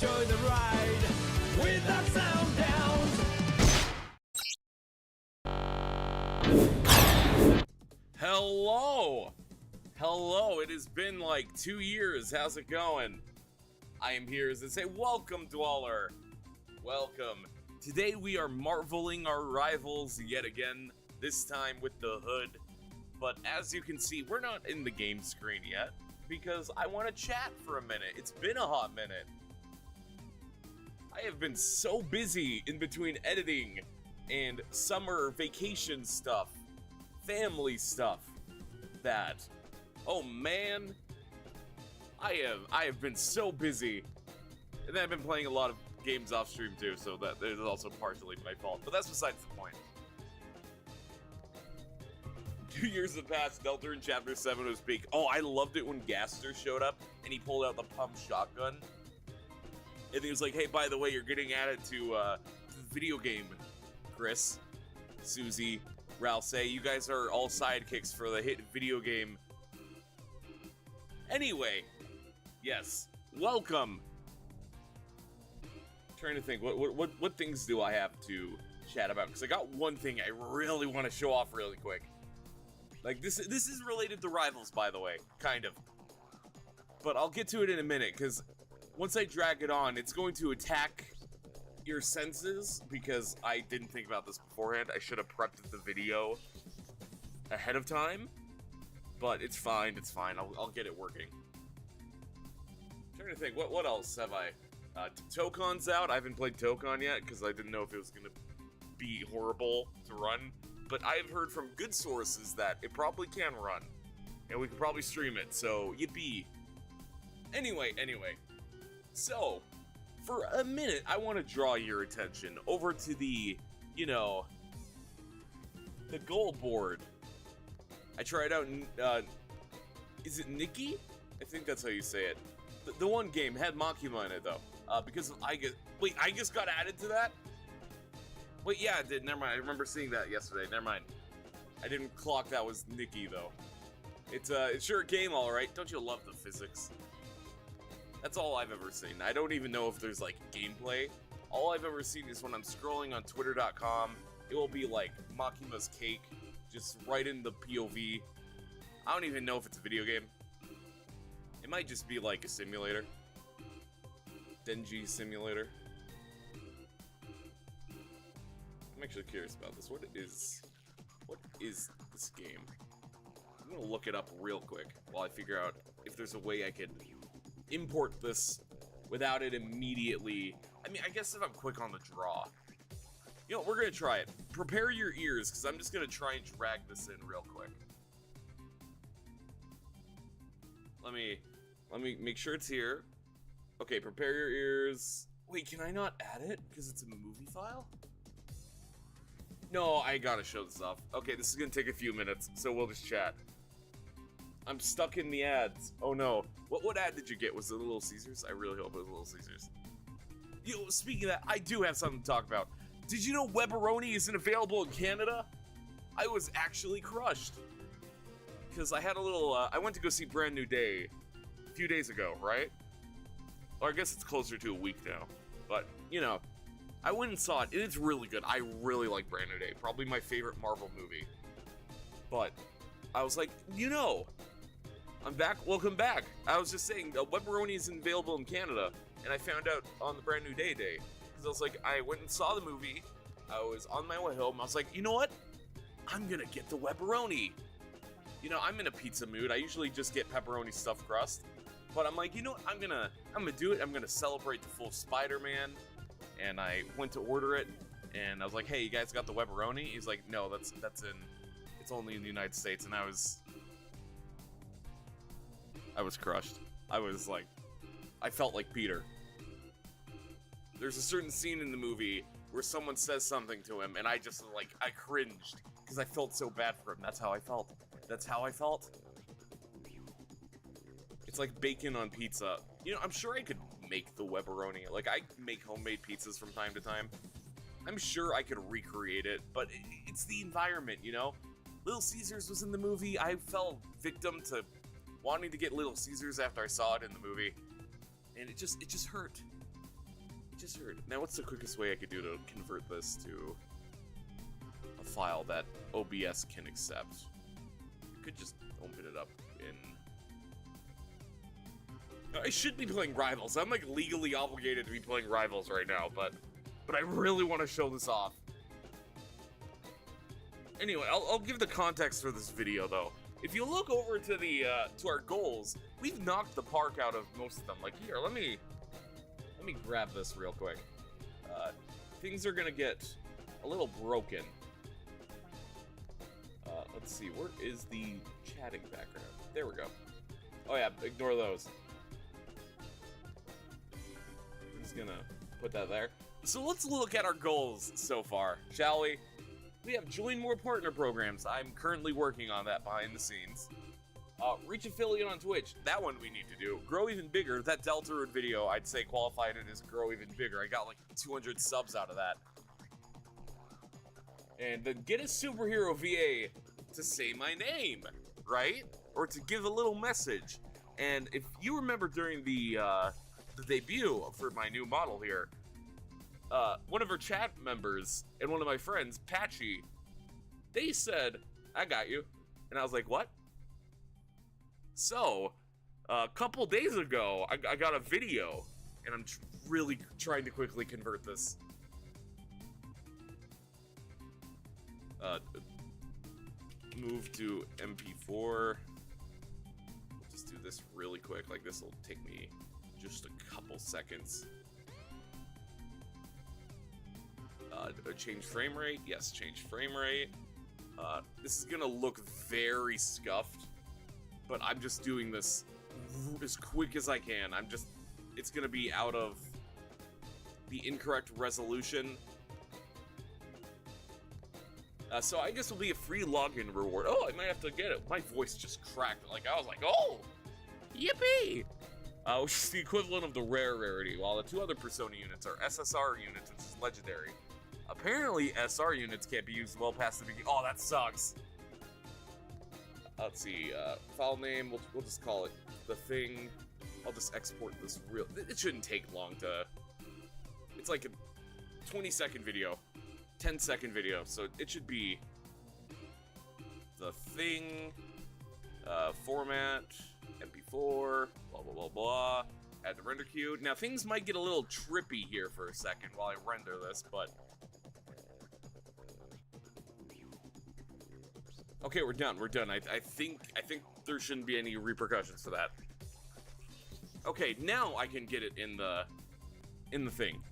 enjoy the ride without sound downs. Hello! Hello, it has been like 2 years. How's it going? I am here to say welcome, Dweller. Welcome. Today we are marveling our rivals yet again, this time with the hood. But as you can see, we're not in the game screen yet, because I want to chat for a minute. It's been a hot minute. I have been so busy in between editing and summer vacation stuff, family stuff, that, oh man, I have been so busy. And then I've been playing a lot of games off stream too, so that is also partially my fault, but that's besides the point. 2 years have passed. Delta in Chapter 7 was peak. Oh, I loved it when Gaster showed up and he pulled out the pump shotgun. And he was like, hey, by the way, you're getting added to the video game, Chris, Susie, Ralsei. You guys are all sidekicks for the hit video game. Anyway, yes, welcome. I'm trying to think, what things do I have to chat about? Because I got one thing I really want to show off really quick. Like, this is related to Rivals, by the way, kind of. But I'll get to it in a minute, because once I drag it on, it's going to attack your senses, because I didn't think about this beforehand. I should have prepped the video ahead of time. But it's fine, it's fine. I'll get it working. I'm trying to think, what else have I... Tokon's out. I haven't played Tokon yet, because I didn't know if it was going to be horrible to run. But I've heard from good sources that it probably can run. And we can probably stream it, so yippee. Anyway. So, for a minute, I want to draw your attention over to the, you know, the goal board. I tried out, is it Nikki? I think that's how you say it. The one game had Makima in it, though. Because of Igus. Wait, Igus got added to that? Wait, yeah, it did. Never mind. I remember seeing that yesterday. Never mind. I didn't clock that was Nikki, though. It's sure a game, all right. Don't you love the physics? That's all I've ever seen. I don't even know if there's, like, gameplay. All I've ever seen is when I'm scrolling on Twitter.com, it will be, like, Makima's cake, just right in the POV. I don't even know if it's a video game. It might just be, like, a simulator. Denji simulator. I'm actually curious about this. What is this game? I'm gonna look it up real quick while I figure out if there's a way I can import this without it immediately. I mean, I guess if I'm quick on the draw. You know, we're gonna try it. Prepare your ears, because I'm just gonna try and drag this in real quick. Let me make sure it's here. Okay, prepare your ears. Wait, can I not add it because it's a movie file? No, I gotta show this off. Okay, this is gonna take a few minutes, so we'll just chat. I'm stuck in the ads. Oh no. What ad did you get? Was it Little Caesars? I really hope it was Little Caesars. You know, speaking of that, I do have something to talk about. Did you know Webberoni isn't available in Canada? I was actually crushed. Because I had a little, I went to go see Brand New Day a few days ago, right? Or I guess it's closer to a week now. But, you know, I went and saw it, and it's really good. I really like Brand New Day. Probably my favorite Marvel movie. But I was like, you know, I'm back. Welcome back. I was just saying, Webberoni isn't available in Canada. And I found out on the Brand New Day day. Because I was like, I went and saw the movie. I was on my way home. I was like, you know what? I'm going to get the Webberoni. You know, I'm in a pizza mood. I usually just get pepperoni stuffed crust. But I'm like, you know what? I'm gonna do it. I'm gonna celebrate the full Spider-Man. And I went to order it, and I was like, hey, you guys got the Webberoni? He's like, no, that's it's only in the United States. And I was crushed. I was like, I felt like Peter. There's a certain scene in the movie where someone says something to him, and I just, like, I cringed, because I felt so bad for him. That's how I felt. That's how I felt. It's like bacon on pizza. You know, I'm sure I could make the Webberoni. Like, I make homemade pizzas from time to time. I'm sure I could recreate it, but it's the environment, you know? Little Caesars was in the movie. I fell victim to wanting to get Little Caesars after I saw it in the movie. And it just hurt. just heard. Now, what's the quickest way I could do to convert this to a file that OBS can accept? I could just open it up in... I should be playing Rivals. I'm like legally obligated to be playing Rivals right now, but I really want to show this off. Anyway, I'll give the context for this video though. If you look over to the to our goals, we've knocked the park out of most of them. Like here, let me grab this real quick. Things are gonna get a little broken. Let's see, where is the chatting background? There we go. Oh yeah, ignore those. I'm just gonna put that there. So let's look at our goals so far, shall we? We have join more partner programs. I'm currently working on that behind the scenes. Reach affiliate on Twitch. That one we need to do. Grow even bigger. That Deltarune video, I'd say qualified it as grow even bigger. I got like 200 subs out of that. And then get a superhero VA to say my name, right? Or to give a little message. And if you remember during the debut for my new model here, one of our chat members and one of my friends, Patchy, they said, I got you. And I was like, what? So, a couple days ago, I got a video, and I'm really trying to quickly convert this. Move to MP4. We'll just do this really quick, like this will take me just a couple seconds. Change frame rate, yes, change frame rate. This is gonna look very scuffed, but I'm just doing this as quick as I can. It's gonna be out of the incorrect resolution. So I guess it'll be a free login reward. Oh, I might have to get it. My voice just cracked. Like, I was like, oh, yippee! Which is the equivalent of the rare rarity, while the two other Persona units are SSR units, which is legendary. Apparently, SR units can't be used well past the beginning. Oh, that sucks. Let's see, file name, we'll just call it The Thing. I'll just export this real... It shouldn't take long to... It's like a 20-second video. 10-second video, so it should be The Thing, format, MP4, blah, blah, blah, blah. Add the render queue. Now, things might get a little trippy here for a second while I render this, but... Okay, we're done. We're done. I think there shouldn't be any repercussions for that. Okay, now I can get it in the thing.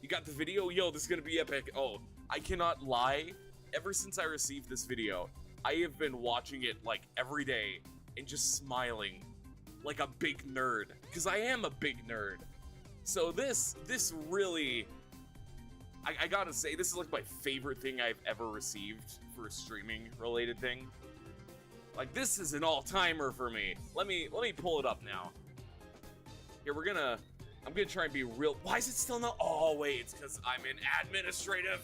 You got the video? Yo, this is gonna be epic. Oh, I cannot lie. Ever since I received this video, I have been watching it like every day and just smiling like a big nerd. Because I am a big nerd. So this really... I gotta say, this is like my favorite thing I've ever received for a streaming related thing. Like, this is an all-timer for me. Let me pull it up now. Here, I'm gonna try and be real. Why is it still not? Oh, wait, it's because I'm in administrative.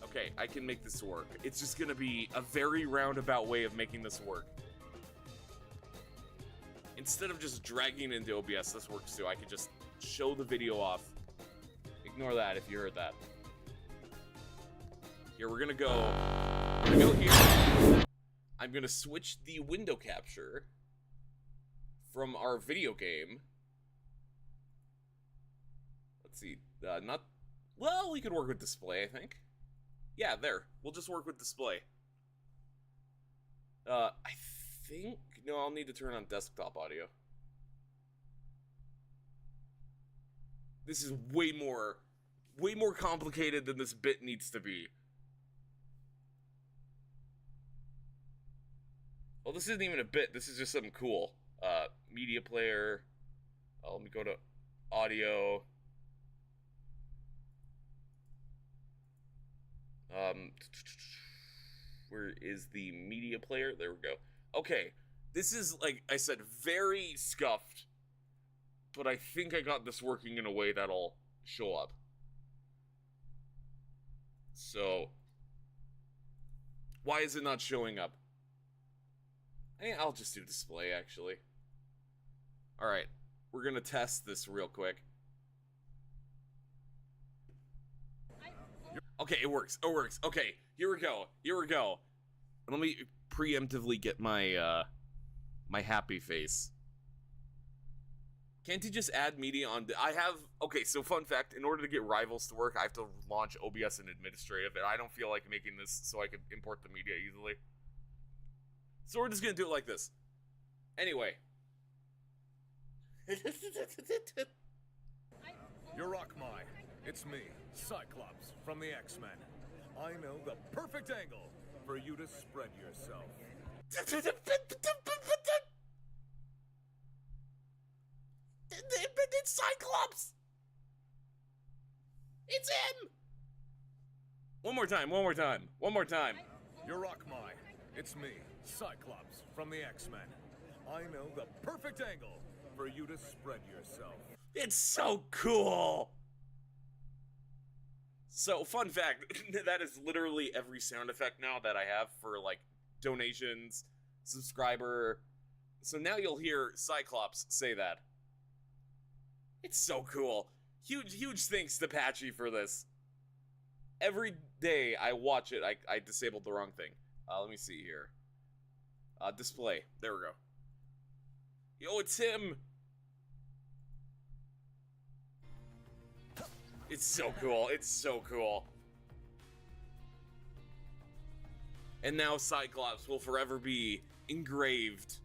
Okay, I can make this work. It's just gonna be a very roundabout way of making this work. Instead of just dragging it into OBS, this works too. I could just show the video off. Ignore that if you heard that. Here, we're gonna go here. I'm gonna switch the window capture from our video game. Let's see, well, we could work with display, I think. Yeah, there. We'll just work with display. I think, no, I'll need to turn on desktop audio. This is way more complicated than this bit needs to be. Well, this isn't even a bit. This is just something cool. Media player. Let me go to audio. Where is the media player? There we go. Okay. This is, like I said, very scuffed. But I think I got this working in a way that'll show up. So, why is it not showing up? I think I'll just do display, actually. Alright, we're gonna test this real quick. Okay, it works. It works. Okay, here we go. Here we go. Let me preemptively get my my happy face. Can't you just add media on? I have. Okay, so fun fact: in order to get Rivals to work, I have to launch OBS in administrative, and I don't feel like making this so I can import the media easily. So we're just gonna do it like this. Anyway. Yerocmai, it's me, Cyclops, from the X-Men. I know the perfect angle for you to spread yourself. It's Cyclops! It's him! One more time, one more time, one more time. Yerocmai, it's me, Cyclops, from the X-Men. I know the perfect angle for you to spread yourself. It's so cool! So, fun fact, that is literally every sound effect now that I have for, like, donations, subscriber. So now you'll hear Cyclops say that. It's so cool. Huge thanks to Patchy for this. Every day I watch it, I disabled the wrong thing. Let me see here. Display. There we go. Yo, it's him! It's so cool. It's so cool. And now Cyclops will forever be engraved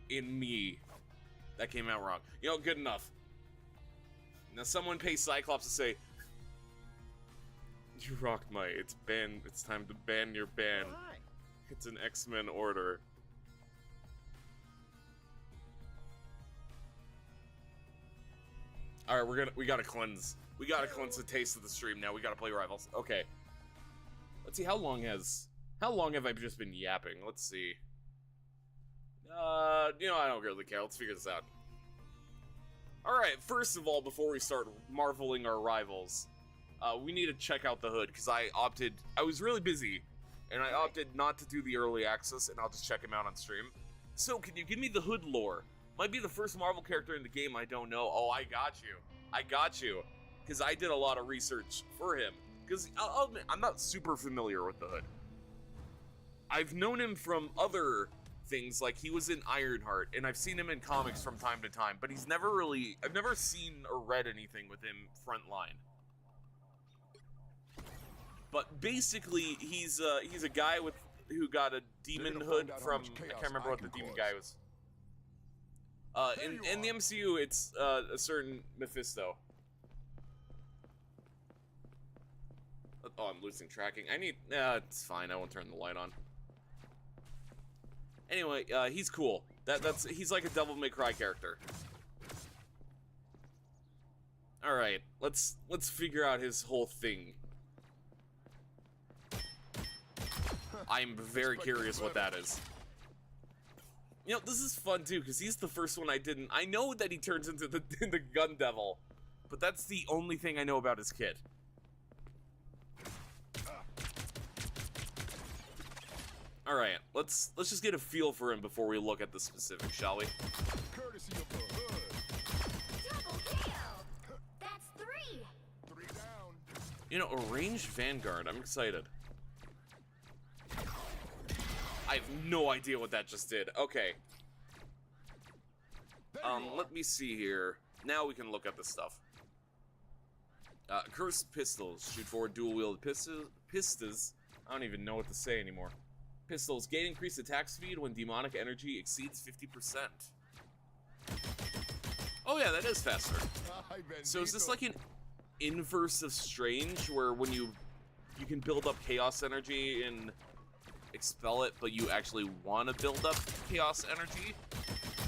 in me. That came out wrong. You know, good enough. Now someone pay Cyclops to say, Yerocmai, it's banned. It's time to ban your ban. Why? It's an X-Men order. All right, we gotta cleanse. We gotta cleanse the taste of the stream now. We gotta play Rivals. Okay. Let's see, how long have I just been yapping? Let's see. You know, I don't really care. Let's figure this out. Alright, first of all, before we start marveling our rivals, we need to check out the hood, because I was really busy, and I opted not to do the early access, and I'll just check him out on stream. So, can you give me the hood lore? Might be the first Marvel character in the game I don't know. Oh, I got you. I got you. Because I did a lot of research for him. Because, I'll admit, I'm not super familiar with the hood. I've known him from other things, like he was in Ironheart, and I've seen him in comics from time to time, but I've never seen or read anything with him frontline. But basically, he's a guy who got a demon hood from, I can't remember what the demon guy was. In the MCU, it's a certain Mephisto. Oh, I'm losing tracking. It's fine. I won't turn the light on. Anyway, he's cool. He's like a Devil May Cry character. All right, let's figure out his whole thing. I'm very curious what that is. You know, this is fun too, because he's the first one I didn't. I know that he turns into the Gun Devil, but that's the only thing I know about his kit. All right, let's just get a feel for him before we look at the specifics, shall we? Courtesy of the hood. Double kill! That's 3! 3 down. You know, a ranged Vanguard. I'm excited. I have no idea what that just did. Okay. Let me see here. Now we can look at the stuff. Cursed pistols. Shoot forward dual-wield pistas. I don't even know what to say anymore. Pistols. Gain increased attack speed when demonic energy exceeds 50%. Oh yeah, that is faster. So is this like an inverse of Strange, where when you can build up chaos energy and expel it, but you actually want to build up chaos energy?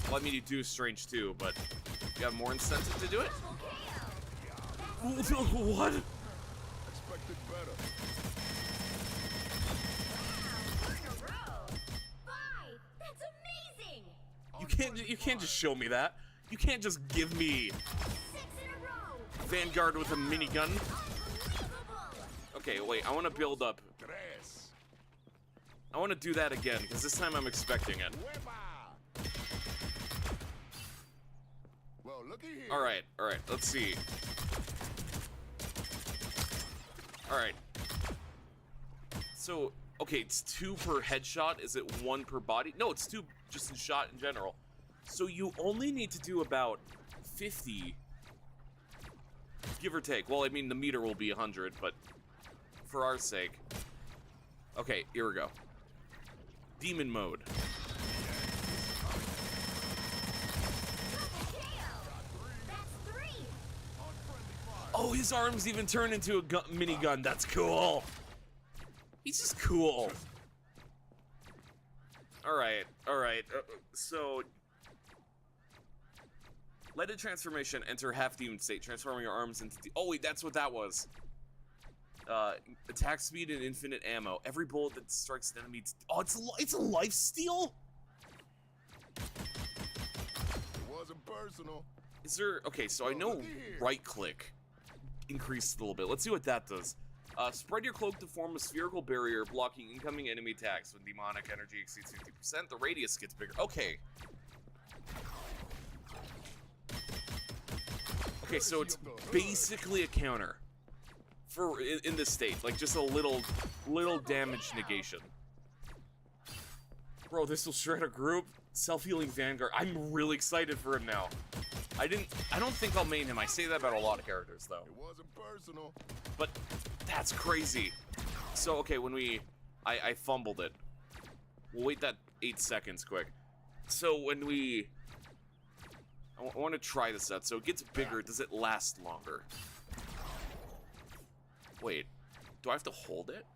Well, I mean, you do Strange too, but you have more incentive to do it? What? Expected better. You can't just show me that. You can't just give me 6 in a row. Vanguard with a minigun. Okay, wait, I want to build up. Tres. I want to do that again, because this time I'm expecting it. Hueva. Well, looky here. Alright, let's see. Alright. So, okay, it's 2 per headshot. Is it 1 per body? No, it's 2 just in shot in general. So you only need to do about 50, give or take. Well, I mean, the meter will be 100, but for our sake. Okay, here we go. Demon mode. That's 3. Oh, his arms even turn into a minigun. That's cool. He's just cool. Alright, alright. So, let a transformation enter half demon state, transforming your arms into... Oh, wait, that's what that was. Attack speed and infinite ammo. Every bullet that strikes an enemy... Oh, it's a lifesteal? It wasn't personal. Is there... Okay, so I know right-click increased a little bit. Let's see what that does. Spread your cloak to form a spherical barrier, blocking incoming enemy attacks. When demonic energy exceeds 50%, the radius gets bigger. Okay. Okay, so it's basically a counter for in this state, like just a little damage negation. Bro, this will shred a group. Self-healing Vanguard. I'm really excited for him now. I don't think I'll main him. I say that about a lot of characters, though. It wasn't personal. But that's crazy. So, okay, when I fumbled it. We'll wait that 8 seconds quick. So when I want to try this out. So it gets bigger. Does it last longer? Wait, do I have to hold it?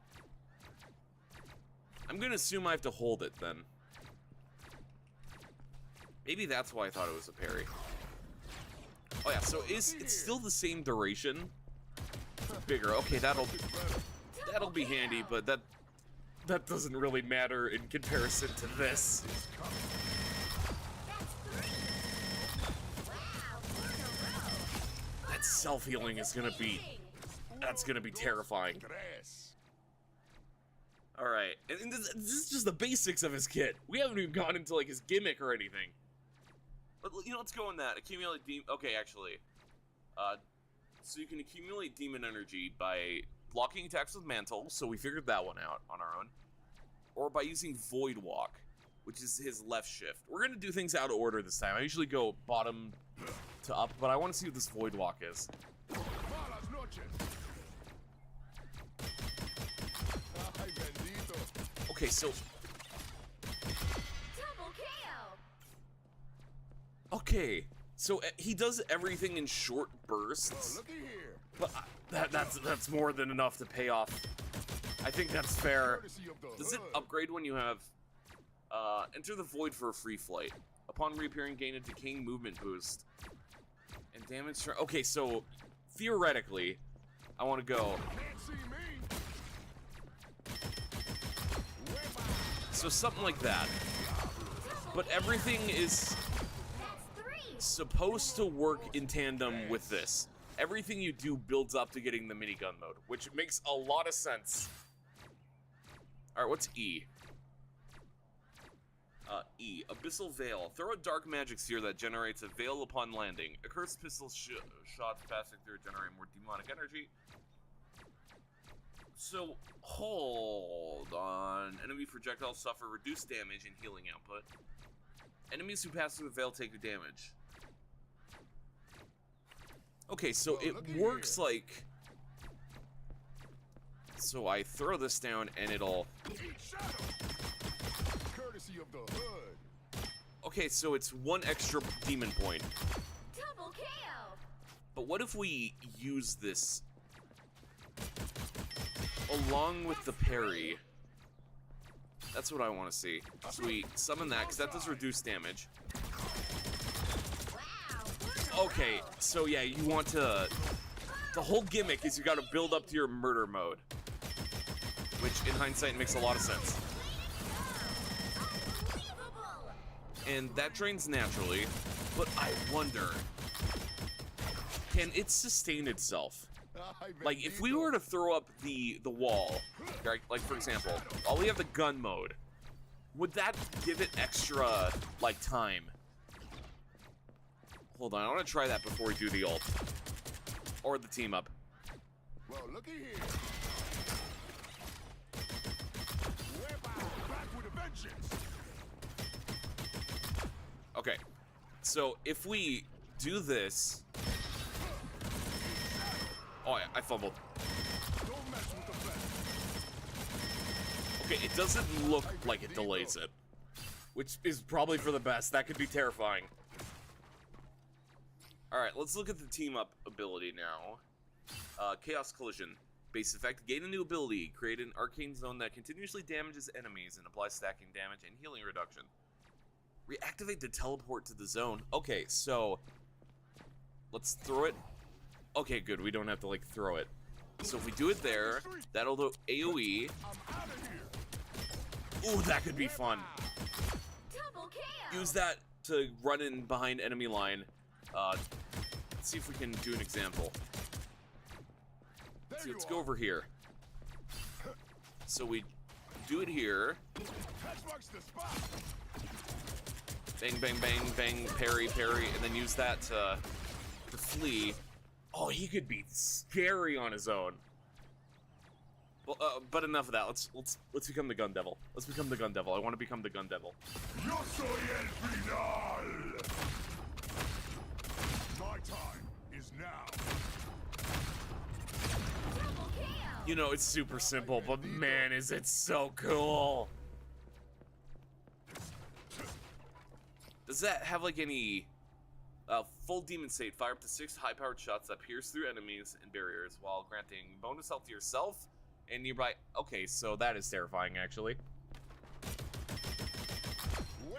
I'm gonna assume I have to hold it then. Maybe that's why I thought it was a parry. Oh yeah, so it's still the same duration. Bigger. Okay, that'll be handy, but that doesn't really matter in comparison to this. That self-healing is gonna be... That's gonna be terrifying. Alright, and this is just the basics of his kit. We haven't even gone into, like, his gimmick or anything. But, you know, let's go in that. Accumulate demon... Okay, actually. So you can accumulate demon energy by blocking attacks with mantle, so we figured that one out on our own. Or by using Void Walk, which is his left shift. We're gonna do things out of order this time. I usually go bottom to up, but I want to see what this Void Walk is. Okay, so... Double kill. Okay, so he does everything in short bursts, but that's more than enough to pay off. I think that's fair. Does it upgrade when you have... enter the void for a free flight. Upon reappearing, gain a decaying movement boost. And damage... Okay, so theoretically, I want to go... So something like that. But everything is supposed to work in tandem with this. Everything you do builds up to getting the minigun mode, which makes a lot of sense. Alright, what's E? E. Abyssal Veil. Throw a dark magic sphere that generates a veil upon landing. A cursed pistol shots passing through generate more demonic energy. So, hold on. Enemy projectiles suffer reduced damage and healing output. Enemies who pass through the veil take your damage. Okay, so it works like... So I throw this down and it'll... Courtesy of the hood. Okay, so it's 1 extra demon point. Double kill. But what if we use this... along with the parry? That's what I want to see. So we summon that, because that does reduce damage. Okay, so yeah, you want to... The whole gimmick is you got to build up to your murder mode. Which, in hindsight, makes a lot of sense. And that drains naturally, but I wonder... Can it sustain itself? Like, if we were to throw up the wall, like, for example, while we have the gun mode, would that give it extra, like, time? Hold on, I want to try that before we do the ult. Or the team up. Well, looky here. Back with a vengeance. Okay, so if we do this... Oh, I fumbled. Don't mess with the best. Okay, it doesn't look like it delays it, which is probably for the best. That could be terrifying. Alright, let's look at the team up ability now. Chaos Collision. Base effect, gain a new ability. Create an arcane zone that continuously damages enemies and applies stacking damage and healing reduction. Reactivate the teleport to the zone. Okay, so let's throw it. Okay, good. We don't have to like throw it. So if we do it there, that'll do AoE. Ooh, that could be fun. Double kill. Use that to run in behind enemy line. Let's see if we can do an example. So let's go over here. So we do it here. Bang, bang, bang, bang, parry, parry, and then use that to flee. Oh, he could be scary on his own. Well, but enough of that. Let's become the Gun Devil. Let's become the Gun Devil. I want to become the Gun Devil. Yo soy el final. My time is now. Double kill. You know, it's super simple, but man, is it so cool. Does that have like any full demon state? Fire up to 6 high-powered shots that pierce through enemies and barriers while granting bonus health to yourself and nearby. Okay, so that is terrifying, actually.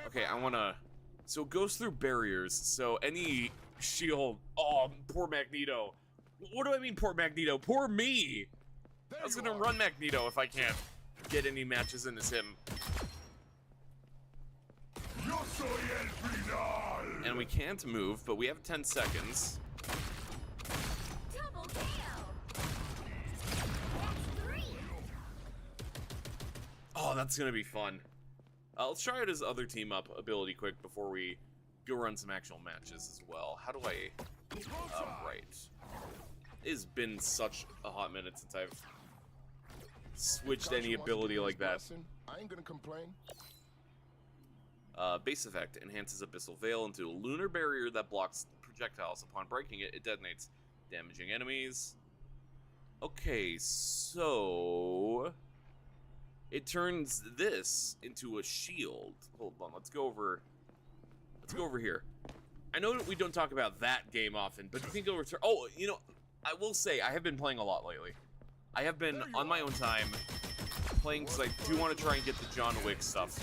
Okay, I wanna. So it goes through barriers. So any shield. Oh, poor Magneto. What do I mean, poor Magneto? Poor me. I was gonna run Magneto if I can't get any matches in as him. Yo soy el final. And we can't move, but we have 10 seconds. Double kill. That's 3. Oh, that's gonna be fun. Let's try out his other team up ability quick before we go run some actual matches as well. How do I... right. It has been such a hot minute since I've switched any ability like that. I ain't gonna complain. Base effect enhances Abyssal Veil into a lunar barrier that blocks projectiles. Upon breaking it, it detonates, damaging enemies. Okay, so it turns this into a shield. Hold on, let's go over here. I know that we don't talk about that game often, but you think it'll return? Oh, you know, I will say I have been playing a lot lately. I have been on my own time playing because I do want to try and get the John Wick stuff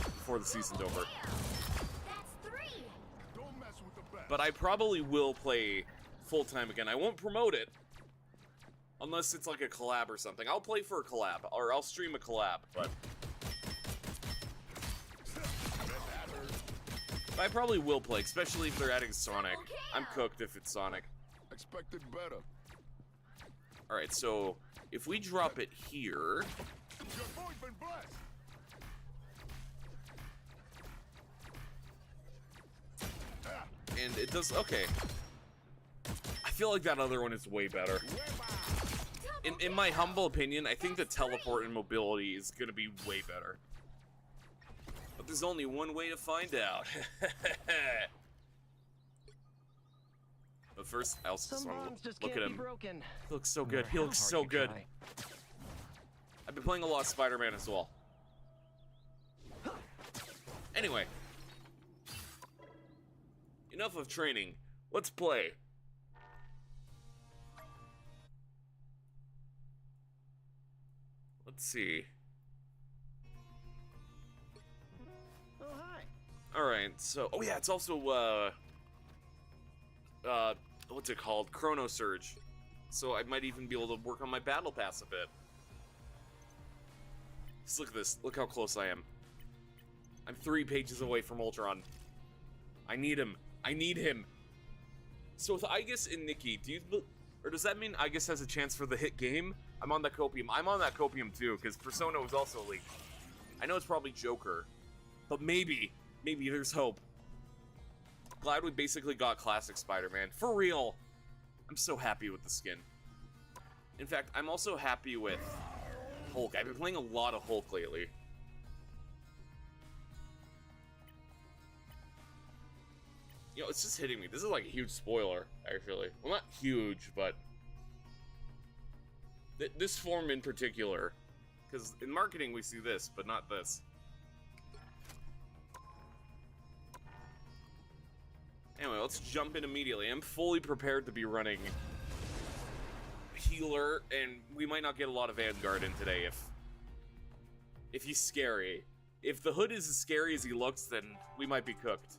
before the season's over. That's 3. Don't mess with the best. But I probably will play full time again. I won't promote it unless it's like a collab or something. I'll play for a collab, or I'll stream a collab, but I probably will play, especially if they're adding Sonic. I'm cooked if it's Sonic. Expected better. Alright, so if we drop it here, Your boy's been blessed. and it does, okay. I feel like that other one is way better. In my humble opinion, I think the teleport and mobility is gonna be way better. But there's only one way to find out. But first, I also just want to look at him. He looks so good. He looks so good. I've been playing a lot of Spider-Man as well. Anyway. Enough of training. Let's play. Let's see. Oh, hi. Alright, so... Oh yeah, it's also, what's it called? Chrono Surge. So I might even be able to work on my battle pass a bit. Just look at this. Look how close I am. I'm 3 pages away from Ultron. I need him. I need him. So with Aegis and Nikki, do you... Or does that mean Aegis has a chance for the hit game? I'm on that copium. I'm on that copium too, because Persona was also leaked. I know it's probably Joker, but maybe there's hope. Glad we basically got classic Spider-Man. For real. I'm so happy with the skin. In fact, I'm also happy with Hulk. I've been playing a lot of Hulk lately. You know, it's just hitting me. This is like a huge spoiler, actually. Well, not huge, but this form in particular. Because in marketing we see this, but not this. Anyway, let's jump in immediately. I'm fully prepared to be running healer, and we might not get a lot of Vanguard in today if he's scary. If the hood is as scary as he looks, then we might be cooked.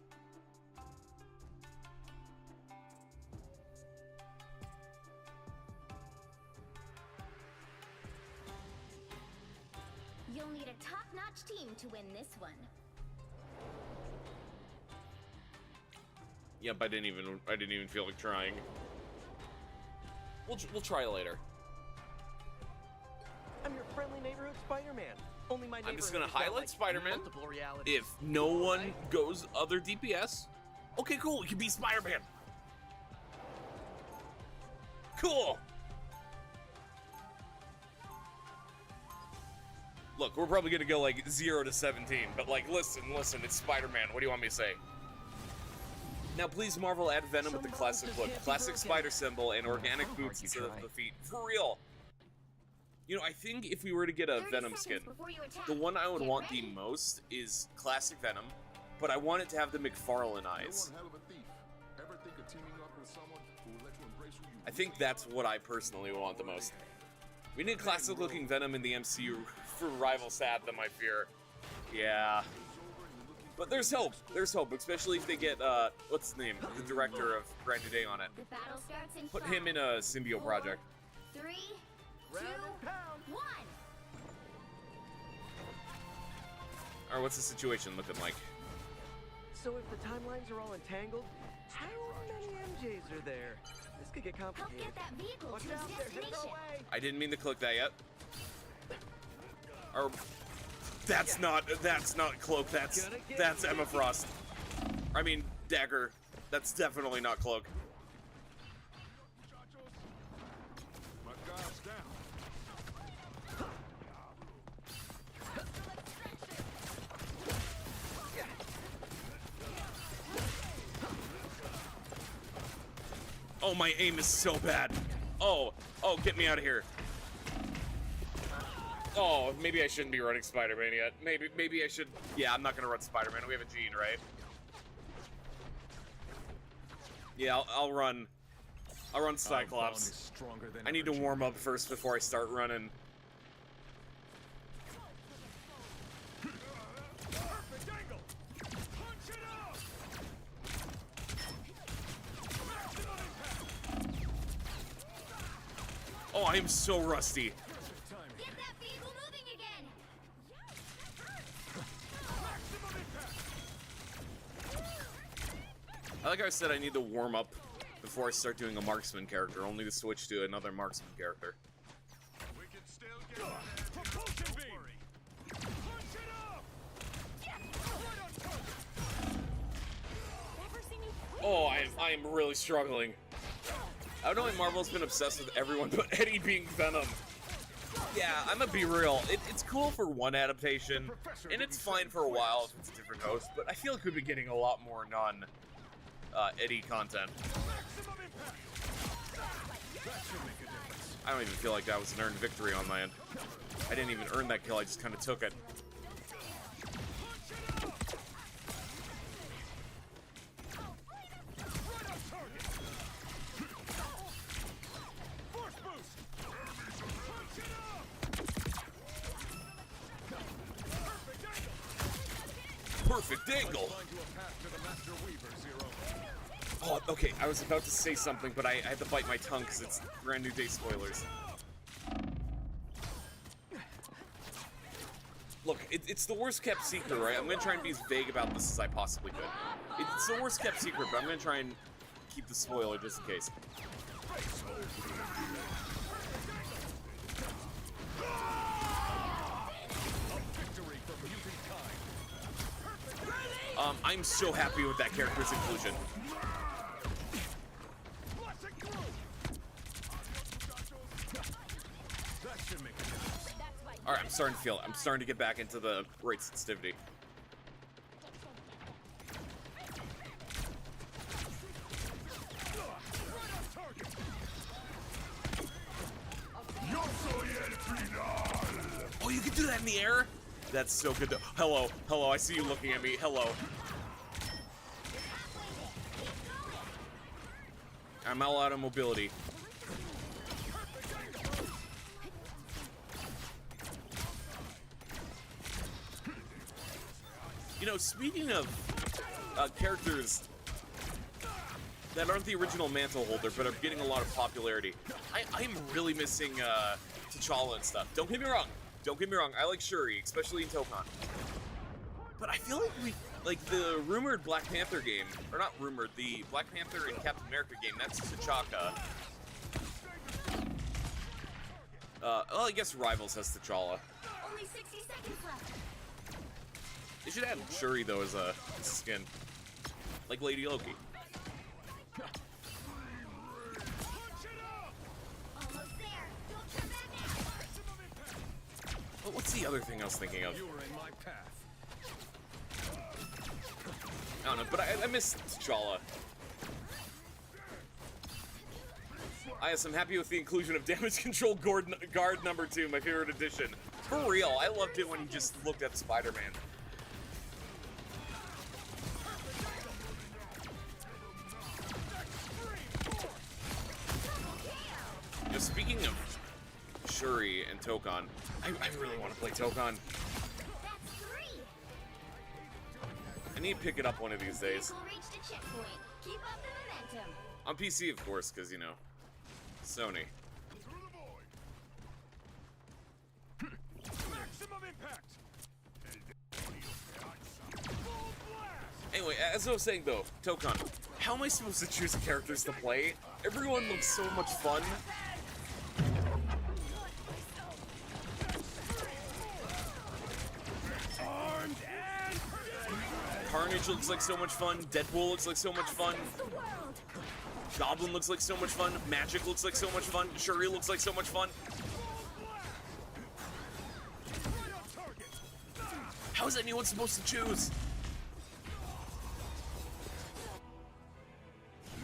You'll need a top-notch team to win this one. Yep, I didn't even feel like trying. We'll try later. I'm your friendly neighborhood Spider-Man. Only my I'm just neighborhood gonna has got, highlight like, Spider-Man. multiple realities. If no one goes other DPS, okay, cool. You can be Spider-Man. Cool. Look, we're probably gonna go like 0 to 17, but like, listen, it's Spider-Man. What do you want me to say? Now, please, Marvel, add Venom with the classic look, classic spider symbol, and organic boots instead of the feet. For real. You know, I think if we were to get a Venom skin, the one I would want the most is classic Venom, but I want it to have the McFarlane eyes. I think that's what I personally want the most. We need classic-looking Venom in the MCU for rival sad, them I fear. Yeah. But there's hope. There's hope, especially if they get, what's his name? The director of Brand New Day on it. The battle starts in Put 5, him in a symbiote project. 3, 2, Round and pound. 1. Or what's the situation looking like? So if the timelines are all entangled, how many MJs are there? This could get Help complicated. get that vehicle Watch to its out, they're heading destination. our way. I didn't mean to click that yet. Or that's not Cloak. That's Emma Frost. I mean Dagger. That's definitely not Cloak. My guard's down. Oh, my aim is so bad. Oh, get me out of here. Oh, maybe I shouldn't be running Spider-Man yet. Maybe I should. Yeah, I'm not gonna run Spider-Man. We have a Gene, right? Yeah, I'll run Cyclops. I need to warm up first before I start running. Perfect angle. Punch it up. Oh, I am so rusty. Get that vehicle moving again. I like how I said I need to warm up before I start doing a marksman character, only to switch to another marksman character. We can still get there. Propulsion beam. Punch it up. Right on target. Never seen you quit. Oh, I am really struggling. I don't know why Marvel's been obsessed with everyone but Eddie being Venom. Yeah, I'm gonna be real. It's cool for one adaptation, and it's fine for a while if it's a different host, but I feel like we've been getting a lot more non-Eddie content. I don't even feel like that was an earned victory on my end. I didn't even earn that kill, I just kind of took it. Perfect angle. Oh, okay. I was about to say something, but I had to bite my tongue because it's Brand New Day spoilers. Look, it's the worst kept secret, right? I'm gonna try and be as vague about this as I possibly could. It's the worst kept secret, but I'm gonna try and keep the spoiler just in case. I'm so happy with that character's inclusion. All right, I'm starting to feel it. I'm starting to get back into the right sensitivity. Oh, you can do that in the air? That's so good. Hello, hello, I see you looking at me. Hello. I'm all out of mobility. You know, speaking of characters that aren't the original mantle holder, but are getting a lot of popularity, I'm really missing T'Challa and stuff. Don't get me wrong. Don't get me wrong. I like Shuri, especially in Tokon. But I feel like the rumored Black Panther game, or not rumored, the Black Panther and Captain America game, that's T'Chaka. Well, I guess Rivals has T'Challa. Only 60 seconds left. They should add Shuri, though, as a skin. Like Lady Loki. Almost there. Don't turn back now. But what's the other thing I was thinking of? You were in my path. I don't know, but I miss T'Challa. Yes, I'm happy with the inclusion of Damage Control Guard number 2, my favorite addition. For real, I loved it when he just looked at Spider-Man. You know, speaking of Shuri and Tokon, I really want to play Tokon. That's 3. I need to pick it up one of these days. Vehicle reached a checkpoint. Keep up the momentum. On PC, of course, because, you know, Sony. Maximum impact. Anyway, as I was saying though, Tokon, how am I supposed to choose characters to play? Everyone looks so much fun. Carnage looks like so much fun. Deadpool looks like so much fun. Goblin looks like so much fun. Magic looks like so much fun. Shuri looks like so much fun. How is anyone supposed to choose?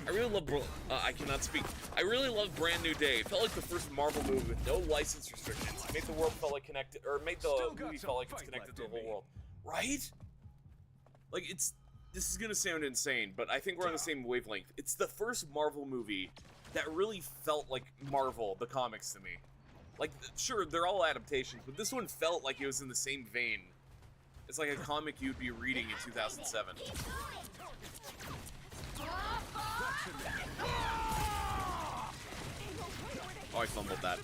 I really love, I cannot speak. I really love Brand New Day. It felt like the first Marvel movie with no license restrictions. It made the world felt like connected, or made the movie felt like it's connected to the whole world. Right? Like, this is gonna sound insane, but I think we're on the same wavelength. It's the first Marvel movie that really felt like Marvel, the comics, to me. Like, sure, they're all adaptations, but this one felt like it was in the same vein. It's like a comic you'd be reading in 2007. Oh, I fumbled that.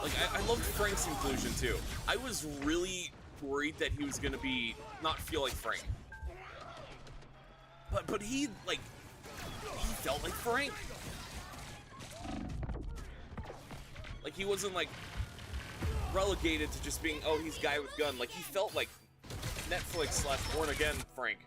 Like, I loved Frank's inclusion, too. I was really worried that he was gonna be, not feel like Frank. But he, like, he felt like Frank. Like, he wasn't, like, relegated to just being, oh, he's guy with gun. Like, he felt like Netflix / Born Again Frank.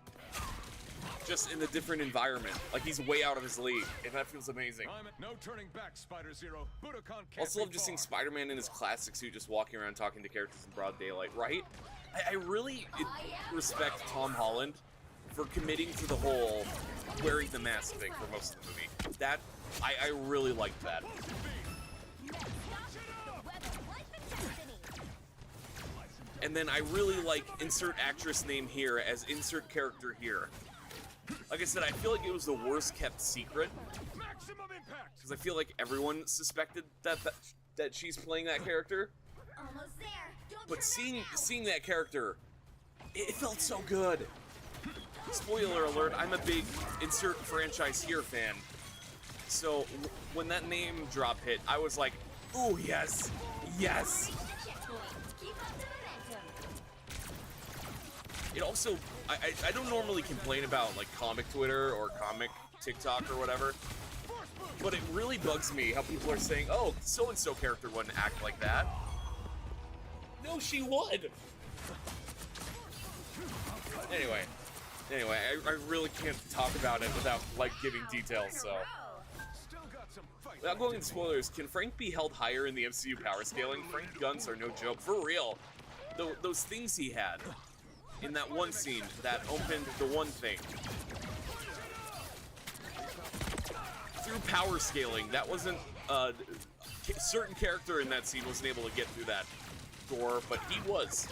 Just in a different environment. Like, he's way out of his league, and that feels amazing. No turning back, Spider Zero. Budokan can't Also love be just seeing far. Spider-Man in his classic suit just walking around talking to characters in broad daylight, right? I really respect Tom Holland for committing to the whole wearing the mask thing for most of the movie. That, I really liked that. And then I really like insert actress name here as insert character here. Like I said, I feel like it was the worst kept secret. Maximum impact. Because I feel like everyone suspected that she's playing that character. Almost there. Don't But turn back now. seeing that character, it felt so good. Spoiler alert, I'm a big insert franchise here fan. So when that name drop hit, I was like, ooh, yes, yes. Reached a checkpoint. Keep up the momentum. It also, I don't normally complain about like comic Twitter or comic TikTok or whatever, but it really bugs me how people are saying, oh, so-and-so character wouldn't act like that. No, she would. Anyway, Anyway, I really can't talk about it without, like, giving details, so. Still got some fight Without left going in into me. spoilers, can Frank be held higher in the MCU power scaling? Frank guns are no joke, for real. Those things he had in that one scene that opened the one thing. Through power scaling, that wasn't, a certain character in that scene wasn't able to get through that door, but he was.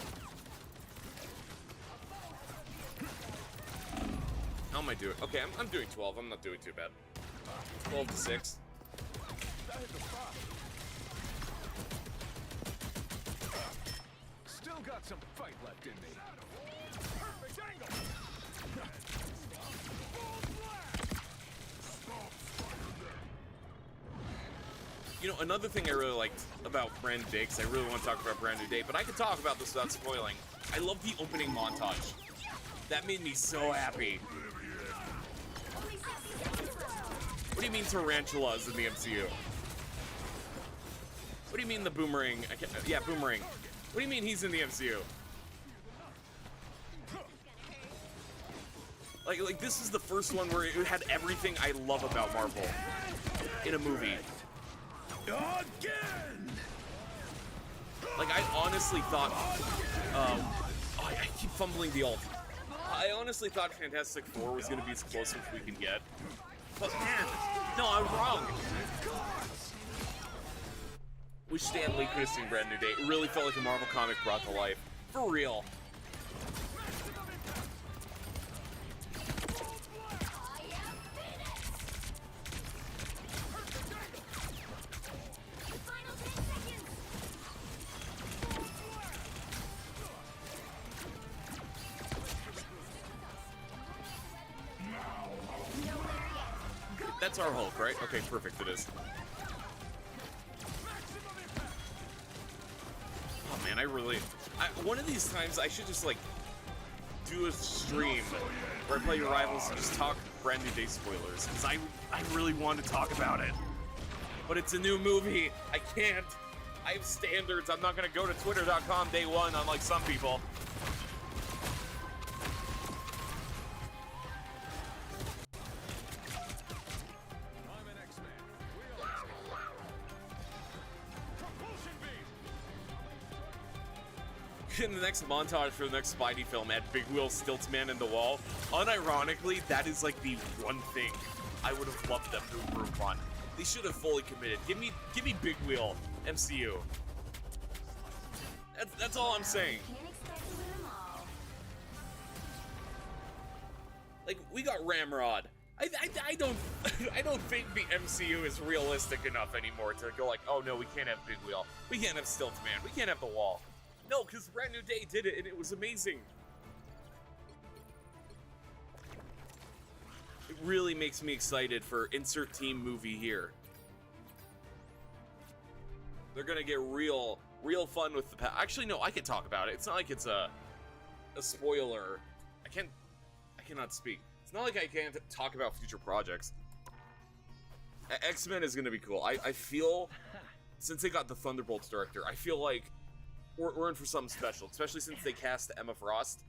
How am I doing? Okay, I'm doing 12. I'm not doing too bad. 12 to 6. That hit the spot. Still got some fight left in me. Perfect angle. You know, another thing I really liked about Brand New Day, because I really want to talk about Brand New Day, but I could talk about this without spoiling. I love the opening montage. That made me so happy. What do you mean tarantulas in the MCU? What do you mean the boomerang? Yeah, boomerang. What do you mean he's in the MCU? Like this is the first one where it had everything I love about Marvel in a movie. Again. Like I honestly thought, I keep fumbling the ult. I honestly thought Fantastic Four was gonna be as close as we can get. But man, no, I'm wrong. Wish Stan Lee could have seen Brand New Day. It really felt like a Marvel comic brought to life. For real. That's our Hulk, right? Okay, perfect, it is. Oh man, one of these times I should just like do a stream where I play your rivals and just talk Brand New Day spoilers, because I really want to talk about it. But it's a new movie, I can't. I have standards, I'm not gonna go to twitter.com day one unlike some people. I'm an X-Man. We are propulsion beam. In the next montage for the next Spidey film, add Big Wheel Stiltsman in the wall. Unironically, that is like the one thing I would have loved them to improve on. They should have fully committed. Give me Big Wheel, MCU. That's all I'm saying. Can't expect to win them all. Like we got Ramrod. I don't I don't think the MCU is realistic enough anymore to go like, oh no, we can't have Big Wheel, we can't have Stiltsman, we can't have the Wall. No, because Brand New Day did it and it was amazing. It really makes me excited for insert team movie here. They're gonna get real fun with the actually no, I can talk about it. It's not like it's a spoiler. I cannot speak. It's not like I can't talk about future projects. X-Men is gonna be cool. I feel, since they got the Thunderbolts director, I feel like we're in for something special, especially since they cast Emma Frost.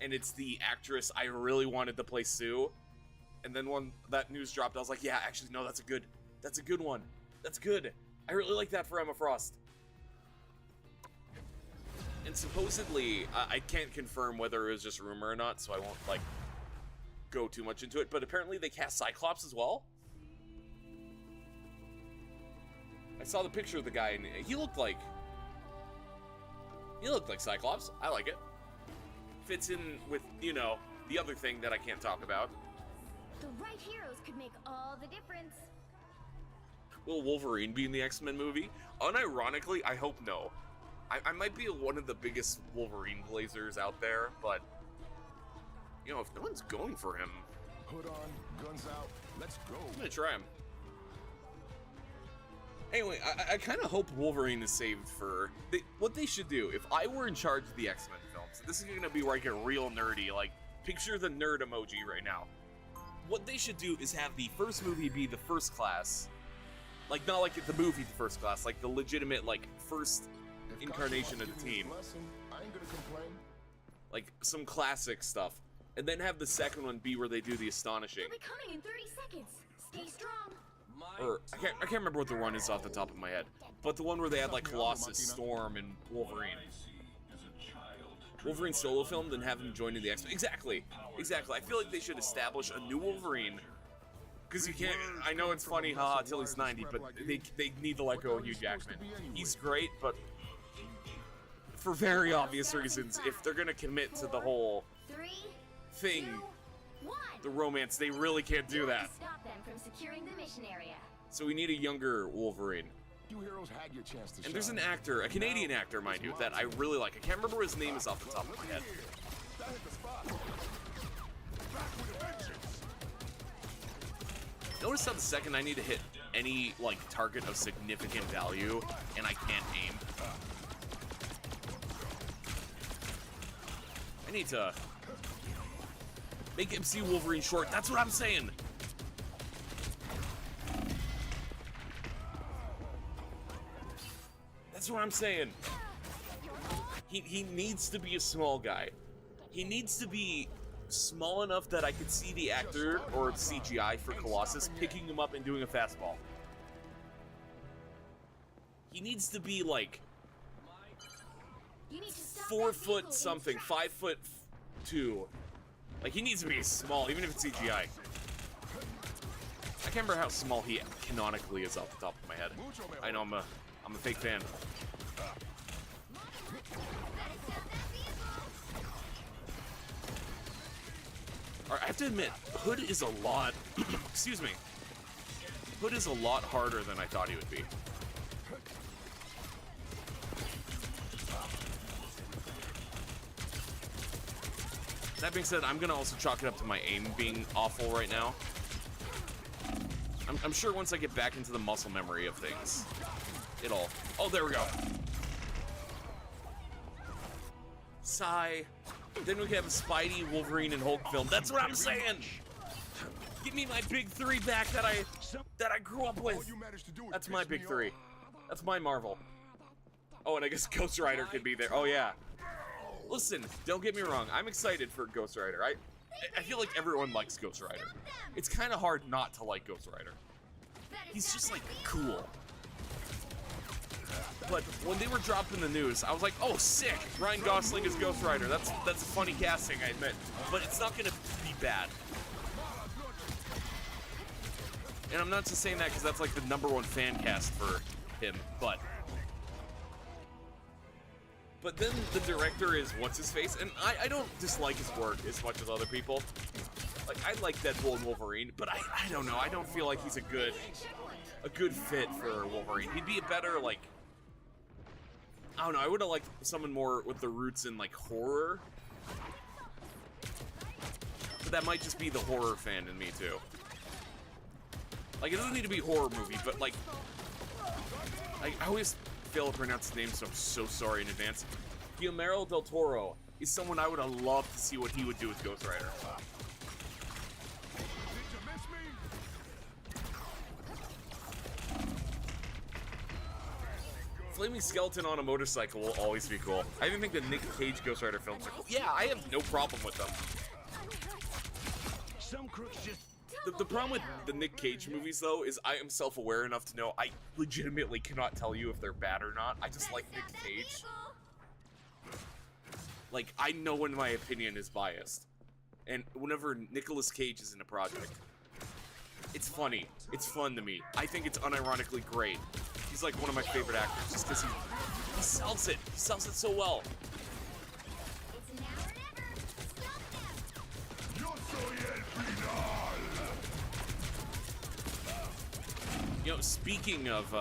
And it's the actress I really wanted to play Sue. And then when that news dropped, I was like, yeah, actually, no, that's a good one. That's good. I really like that for Emma Frost. And supposedly, I can't confirm whether it was just rumor or not, so I won't, like, go too much into it, but apparently they cast Cyclops as well. I saw the picture of the guy, and he looked like Cyclops. I like it. Fits in with, you know, the other thing that I can't talk about. The right heroes could make all the difference. Will Wolverine be in the X-Men movie? Unironically, I hope no. I might be one of the biggest Wolverine blazers out there, but, you know, if no one's going for him, Hood on, guns out, let's go. I'm gonna try him. Anyway, I kind of hope Wolverine is saved for... what they should do, if I were in charge of the X-Men films, this is gonna be where I get real nerdy, like, picture the nerd emoji right now. What they should do is have the first movie be the First Class. Like, not like the movie The First Class, like the legitimate, like, first incarnation of the team. I ain't gonna complain. Like, some classic stuff. And then have the second one be where they do the astonishing. They'll be coming in 30 seconds. Stay strong. Or I can't remember what the one is off the top of my head. But the one where they had like Colossus, Storm, and Wolverine. Wolverine solo film, then have him join in the X-Men. Exactly. I feel like they should establish a new Wolverine. Because you can't, I know it's funny, haha, till he's 90, but they need to let go of Hugh Jackman. He's great, but for very obvious reasons, if they're gonna commit to the whole 3, thing, 2, 1. the romance, they really can't do that. Stop them from securing the mission area. So we need a younger Wolverine. You heroes had your chance to And there's an shine. actor, a Canadian actor, mind you, that I really like. I can't remember what his name is off the top of my head. That hit the spot. Back with a vengeance. Notice how the second I need to hit any, like, target of significant value, and I can't aim. I need to make MC Wolverine short. That's what I'm saying. That's what I'm saying. He needs to be a small guy. He needs to be small enough that I could see the actor or CGI for Colossus picking him up and doing a fastball. He needs to be like You need to stop 4 that foot vehicle in something, tracks. 5'2". Like, he needs to be small, even if it's CGI. I can't remember how small he canonically is off the top of my head. I know I'm a fake fan. Alright, I have to admit, Hood is a lot excuse me. Hood is a lot harder than I thought he would be. That being said, I'm gonna also chalk it up to my aim being awful right now. I'm sure once I get back into the muscle memory of things, it'll... Oh, there we go. Sigh. Then we can have a Spidey, Wolverine, and Hulk film. That's what I'm saying! Give me my big three back that I grew up with. That's my big three. That's my Marvel. Oh, and I guess Ghost Rider could be there. Oh, yeah. Listen, don't get me wrong. I'm excited for Ghost Rider. I feel like everyone likes Ghost Rider. It's kind of hard not to like Ghost Rider. He's just, like, cool. But when they were dropping the news, I was like, oh, sick! Ryan Gosling is Ghost Rider. That's a funny casting, I admit. But it's not gonna be bad. And I'm not just saying that because that's, like, the #1 fan cast for him, but then the director is what's-his-face, and I don't dislike his work as much as other people. Like, I like Deadpool and Wolverine, but I don't know, I don't feel like he's a good fit for Wolverine. He'd be a better, like, I don't know, I would have liked someone more with the roots in, like, horror. But that might just be the horror fan in me, too. Like, it doesn't need to be a horror movie, but, like, I always fail to pronounce his name, so I'm so sorry in advance. Guillermo del Toro is someone I would have loved to see what he would do with Ghost Rider. Flaming skeleton on a motorcycle will always be cool. I even think the Nick Cage Ghost Rider films are cool. Yeah, I have no problem with them. Some crooks just... The problem with the Nick Cage movies, though, is I am self-aware enough to know I legitimately cannot tell you if they're bad or not. I just like Nick Cage. Like, I know when my opinion is biased. And whenever Nicolas Cage is in a project, it's funny. It's fun to me. I think it's unironically great. He's like one of my favorite actors just because he sells it. He sells it so well. It's now or never. Stop them. Yo soy el final. You know, speaking of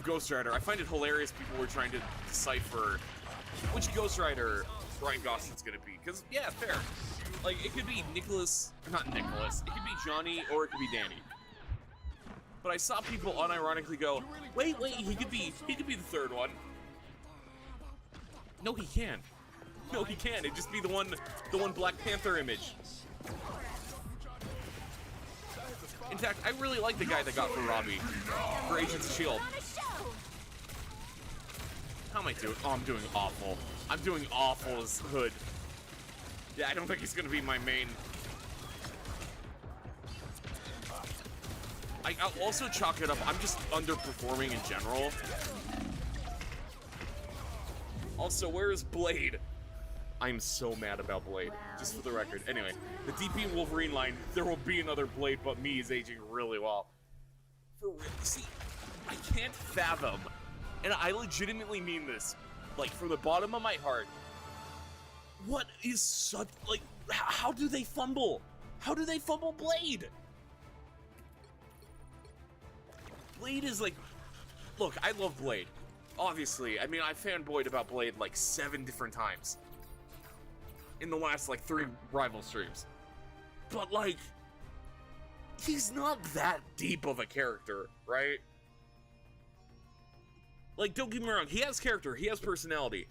Ghost Rider, I find it hilarious people were trying to decipher which Ghost Rider Ryan Gosling's gonna be. Because, yeah, fair. Like, it could be not Nicholas, it could be Johnny, or it could be Danny. But I saw people unironically go, wait, he could be the third one. No, he can't. No, he can't. It'd just be the one Black Panther image. In fact, I really like the guy that got for Robbie, for Agents of S.H.I.E.L.D. On a show. How am I doing? Oh, I'm doing awful. I'm doing awful as Hood. Yeah, I don't think he's gonna be my main. I'll also chalk it up. I'm just underperforming in general. Also, where is Blade? I'm so mad about Blade, just for the record. Anyway, the DP and Wolverine line, there will be another Blade, but me is aging really well. For real, see, I can't fathom, and I legitimately mean this, like, from the bottom of my heart, what is such, like, how do they fumble? How do they fumble Blade? Blade is like, look, I love Blade. Obviously, I mean, I fanboyed about Blade like 7 different times in the last like 3 rival streams. But like, he's not that deep of a character, right? Like, don't get me wrong, he has character, he has personality,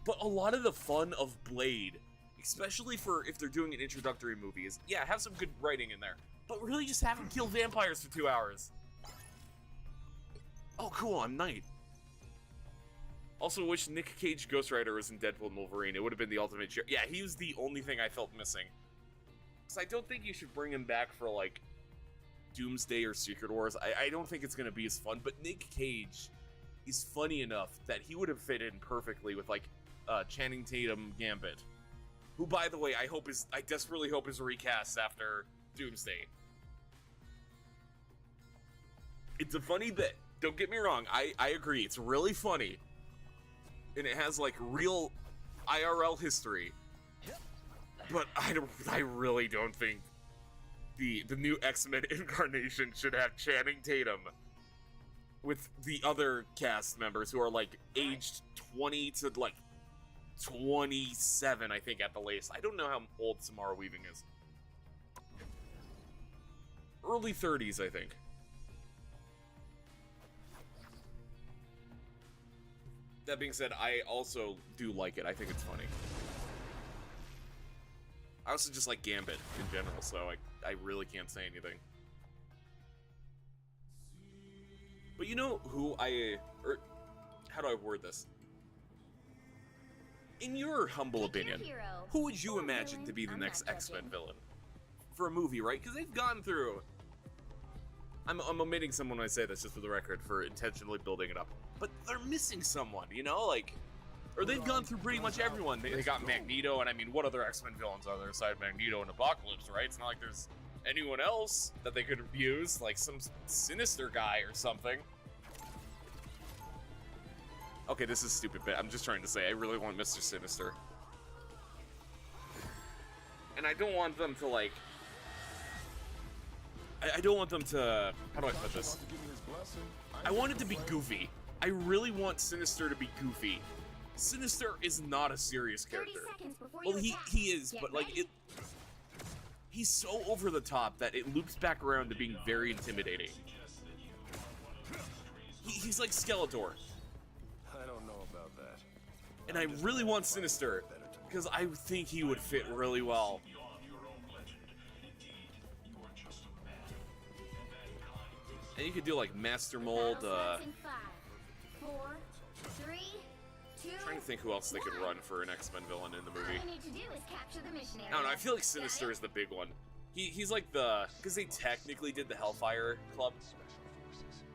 but a lot of the fun of Blade, especially for if they're doing an introductory movie, is, yeah, have some good writing in there, but really just have him kill vampires for 2 hours. Oh, cool, I'm Knight. Also wish Nick Cage Ghost Rider was in Deadpool and Wolverine. It would have been the ultimate share. Yeah, he was the only thing I felt missing. Because I don't think you should bring him back for, like, Doomsday or Secret Wars. I don't think it's going to be as fun, but Nick Cage is funny enough that he would have fit in perfectly with, like, Channing Tatum Gambit. Who, by the way, I desperately hope is recast after Doomsday. It's a funny bit. Don't get me wrong, I agree, it's really funny. And it has, like, real IRL history. But I really don't think the new X-Men incarnation should have Channing Tatum with the other cast members who are, like, aged 20 to, like, 27, I think, at the latest. I don't know how old Samara Weaving is. Early 30s, I think. That being said, I also do like it. I think it's funny. I also just like Gambit in general, so I really can't say anything. But you know who how do I word this? In your humble opinion, who would you imagine to be the next X-Men villain? For a movie, right? Because they've gone through... I'm omitting someone when I say this, just for the record, for intentionally building it up. But they're missing someone, you know? Like, or they've gone through pretty much everyone. They got Magneto, and I mean, what other X-Men villains are there aside Magneto and Apocalypse, right? It's not like there's anyone else that they could use, like some Sinister guy or something. Okay, this is a stupid bit. I'm just trying to say, I really want Mr. Sinister. And I don't want them to, like... I don't want them to... How do I put this? I want it to be goofy. I really want Sinister to be goofy. Sinister is not a serious character. Well, he is, but like he's so over the top that it loops back around to being very intimidating. He's like Skeletor. I don't know about that. And I really want Sinister because I think he would fit really well. And you could do like Master Mold. Trying to think who else they could run for an X-Men villain in the movie. I don't know. I feel like Sinister is the big one. He's like because they technically did the Hellfire Club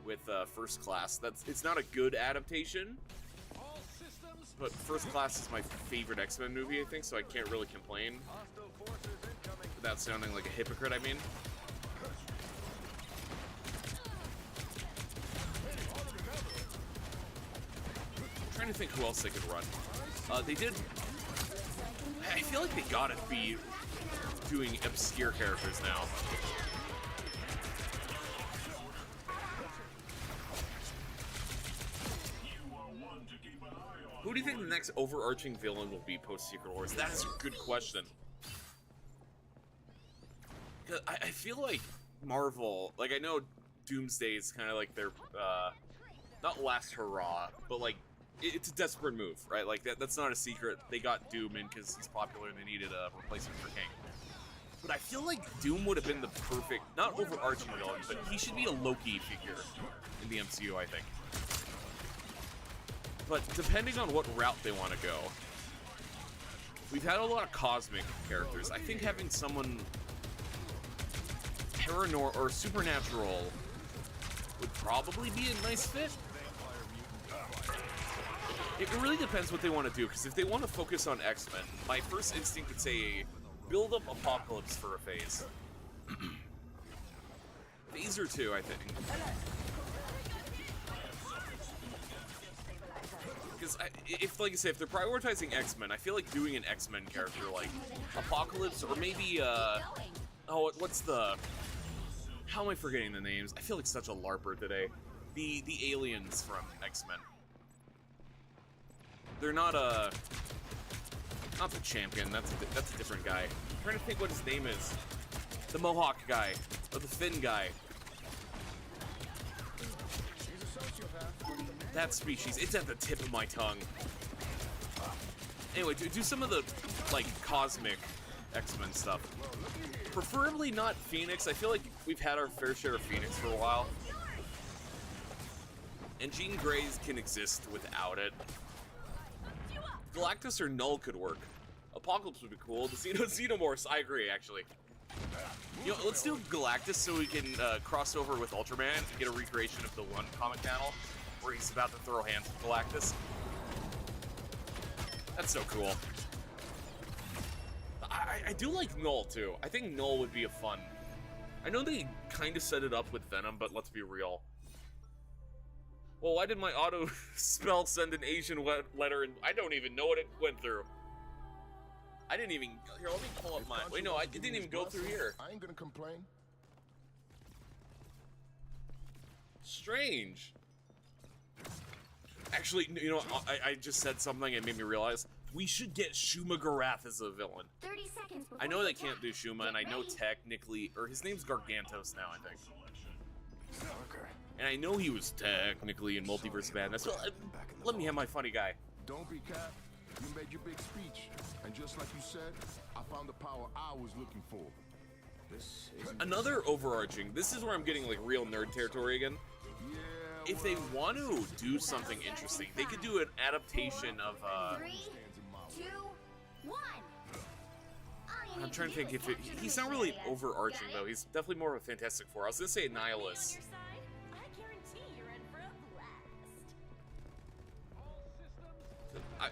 with First Class. It's not a good adaptation, but First Class is my favorite X-Men movie, I think, so I can't really complain. Without sounding like a hypocrite, I mean. I'm trying to think who else they could run. They did... I feel like they gotta be doing obscure characters now. Who do you think the next overarching villain will be post-Secret Wars? That is a good question. I feel like Marvel... Like, I know Doomsday is kind of like their... not last hurrah, but like... It's a desperate move, right? Like, that's not a secret. They got Doom in because he's popular and they needed a replacement for King. But I feel like Doom would have been the perfect, not overarching villain, but he should be a Loki figure in the MCU, I think. But depending on what route they want to go, we've had a lot of cosmic characters. I think having someone paranormal or supernatural would probably be a nice fit. It really depends what they want to do, because if they want to focus on X-Men, my first instinct would say build up Apocalypse for a phase. Phase or two, I think. Because if, like I say, if they're prioritizing X-Men, I feel like doing an X-Men character like Apocalypse, or maybe oh, what's the? How am I forgetting the names? I feel like such a LARPer today. The aliens from X-Men. They're not not the Champion. That's a different guy. I'm trying to think what his name is. The Mohawk guy, or the Finn guy. That species. It's at the tip of my tongue. Anyway, do some of the like cosmic X-Men stuff. Preferably not Phoenix. I feel like we've had our fair share of Phoenix for a while. And Jean Grey's can exist without it. Galactus or Null could work. Apocalypse would be cool. The Xenomorphs, I agree, actually. You know, let's do Galactus so we can cross over with Ultraman and get a recreation of the one comic panel where he's about to throw hands with Galactus. That's so cool. I do like Null, too. I think Null would be a fun. I know they kind of set it up with Venom, but let's be real. Well, why did my auto spell send an Asian letter and I don't even know what it went through? I didn't even... Here, let me pull up mine. Wait, no, it didn't even go through here. I ain't gonna complain. Strange. Actually, you know, I just said something and made me realize we should get Shuma Gorath as a villain. 30 seconds before I know they attack. can't do Shuma, and I know technically... Or his name's Gargantos now, I think. And I know he was technically in Multiverse of Madness. So let me have my funny guy. Don't be Cap. You made your big speech, and just like you said, I found the power I was looking for. Another overarching. This is where I'm getting like real nerd territory again. Yeah. If they want to do something interesting, they could do an adaptation of. 3, 2, 1. I'm trying to think if he's not really overarching though. He's definitely more of a Fantastic Four. I was gonna say Annihilus.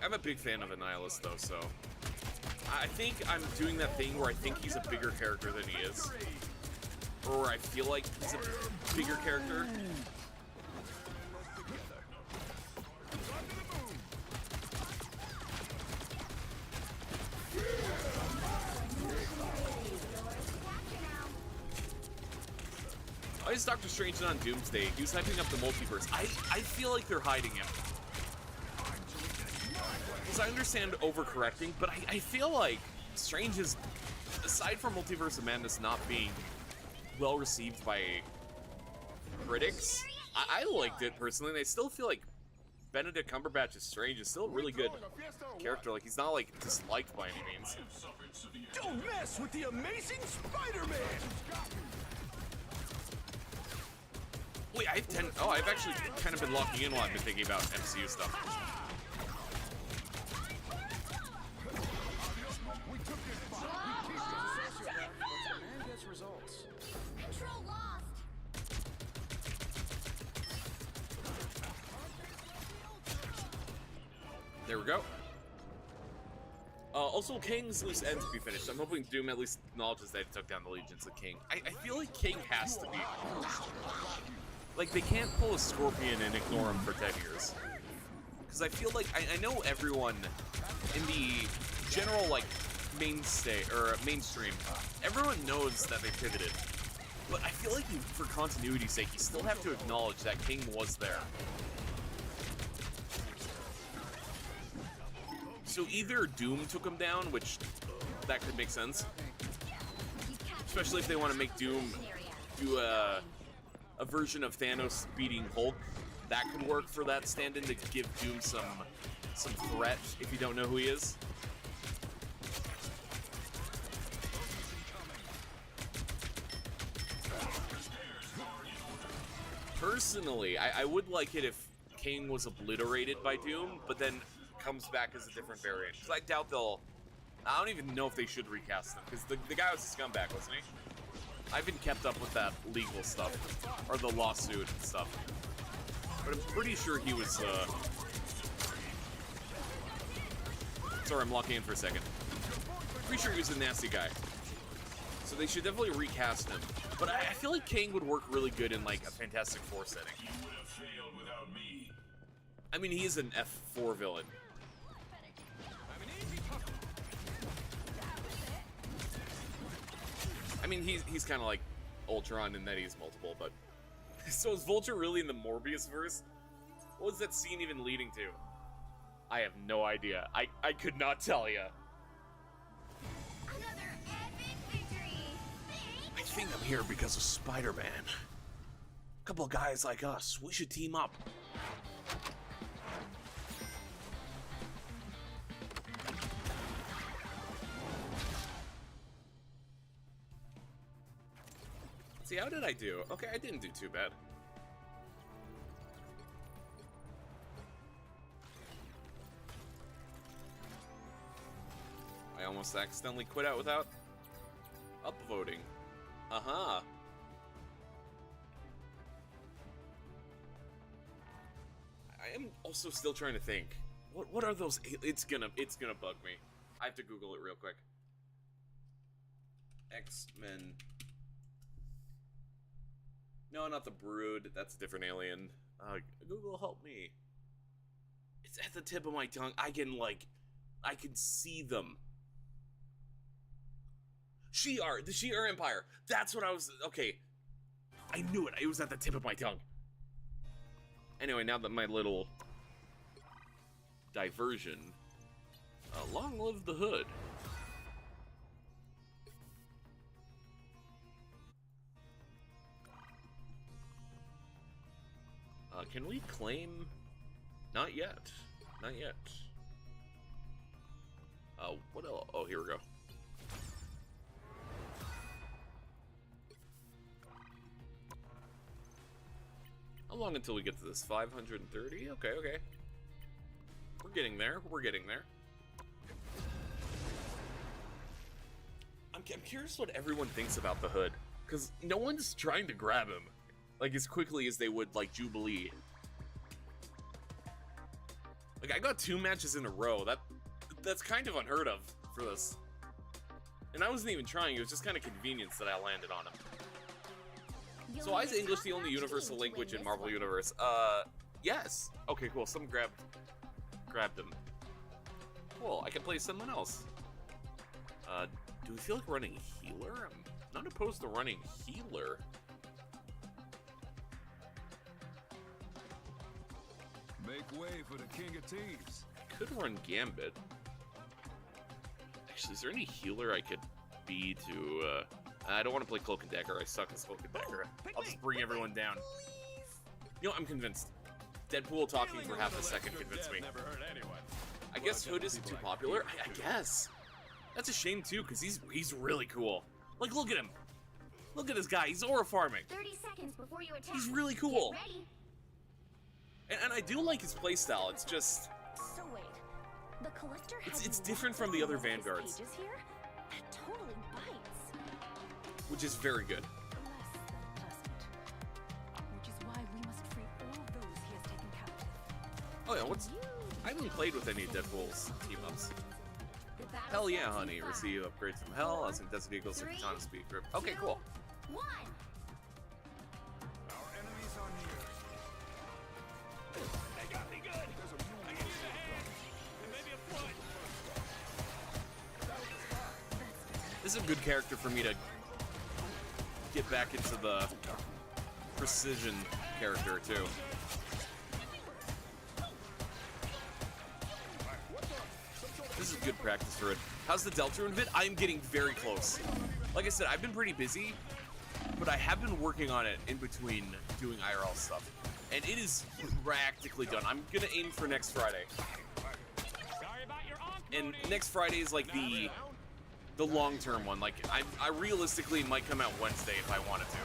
I'm a big fan of Annihilus though, so I think I'm doing that thing where I think he's a bigger character than he is, or I feel like he's a bigger character. Why is Doctor Strange not on Doomsday? He was hyping up the multiverse. I feel like they're hiding him. Because I understand overcorrecting, but I feel like Strange is, aside from Multiverse of Madness not being well received by critics, I liked it personally, and I still feel like Benedict Cumberbatch's Strange is still a really good character. Like, he's not, like, disliked by any means. Don't mess with the amazing Spider-Man! Wait, I've actually kind of been locking in while I've been thinking about MCU stuff. Control lost. There we go. Also, King's loose ends to be finished. I'm hoping Doom at least acknowledges that he took down the legions of King. I feel like King has to be. Like, they can't pull a Scorpion and ignore him for 10 years. Because I feel like, I know everyone in the general, like, mainstream, everyone knows that they pivoted. But I feel like for continuity's sake, you still have to acknowledge that King was there. So either Doom took him down, which that could make sense. Especially if they want to make Doom do a version of Thanos beating Hulk. That could work for that stand-in to give Doom some threat if you don't know who he is. Personally, I would like it if King was obliterated by Doom, but then comes back as a different variant. Because I doubt they'll I don't even know if they should recast him, because the guy was a scumbag, wasn't he? I haven't kept up with that legal stuff, or the lawsuit and stuff. But I'm pretty sure he was, Sorry, I'm locking in for a second. Pretty sure he was a nasty guy. So they should definitely recast him. But I feel like Kang would work really good in, like, a Fantastic Four setting. You would have failed without me. I mean, he is an F4 villain. I mean, he's kind of like Ultron in that he's multiple, but... So is Vulture really in the Morbius verse? What was that scene even leading to? I have no idea. I could not tell you. Another epic victory. I think I'm here because of Spider-Man. A couple of guys like us, we should team up. See, how did I do? Okay, I didn't do too bad. I almost accidentally quit out without upvoting. Uh-huh. I am also still trying to think. What are those? It's gonna bug me. I have to Google it real quick. X-Men. No, not the Brood. That's a different alien. Google, help me. It's at the tip of my tongue. I can see them. Shi'ar, the Shi'ar Empire. That's what I was. Okay, I knew it. It was at the tip of my tongue. Anyway, now that my little diversion. Long live the Hood. Can we claim? Not yet. Not yet. What else? Oh, here we go. How long until we get to this? 530? Okay, okay. We're getting there. We're getting there. I'm curious what everyone thinks about the Hood, because no one's trying to grab him. Like, as quickly as they would, like, Jubilee. Like, I got 2 matches in a row. That's kind of unheard of for this. And I wasn't even trying. It was just kind of convenience that I landed on him. So why is English the only universal language in Marvel Universe? Yes. Okay, cool. Someone grabbed him. Cool. I can play someone else. Do we feel like running healer? I'm not opposed to running healer. Make way for the King of Thieves. Could run Gambit. Actually, is there any healer I could be to, I don't want to play Cloak and Dagger. I suck as Cloak and Dagger. I'll just bring everyone down. You know, I'm convinced. Deadpool talking for half a second convinced me. Never hurt anyone. I guess Hood isn't too popular. I guess. That's a shame, too, because he's really cool. Like, look at him. Look at this guy. He's aura farming. 30 seconds before you attack. He's really cool. Get ready. And I do like his playstyle. It's just... So wait, the collector has It's different from the other these Vanguards. pages here? That totally bites. Which is very good. Less than pleasant. Which is why we must free all those he has taken captive. Oh yeah, I haven't played with any Deadpool's team-ups. Hell yeah, honey. Receive upgrades from hell. As in Desert Eagles or Katana Speed Grip. Okay, cool. 1. Our enemies are near. They got me good. There's a I can use a hand. And maybe a foot. This is a good character for me to get back into the precision character, too. This is good practice for it. How's the Deltarune vid? I'm getting very close. Like I said, I've been pretty busy, but I have been working on it in between doing IRL stuff. And it is practically done. I'm gonna aim for next Friday. Sorry about your honk, And Moody. next Friday is like the long-term one. Like, I realistically might come out Wednesday if I wanted to.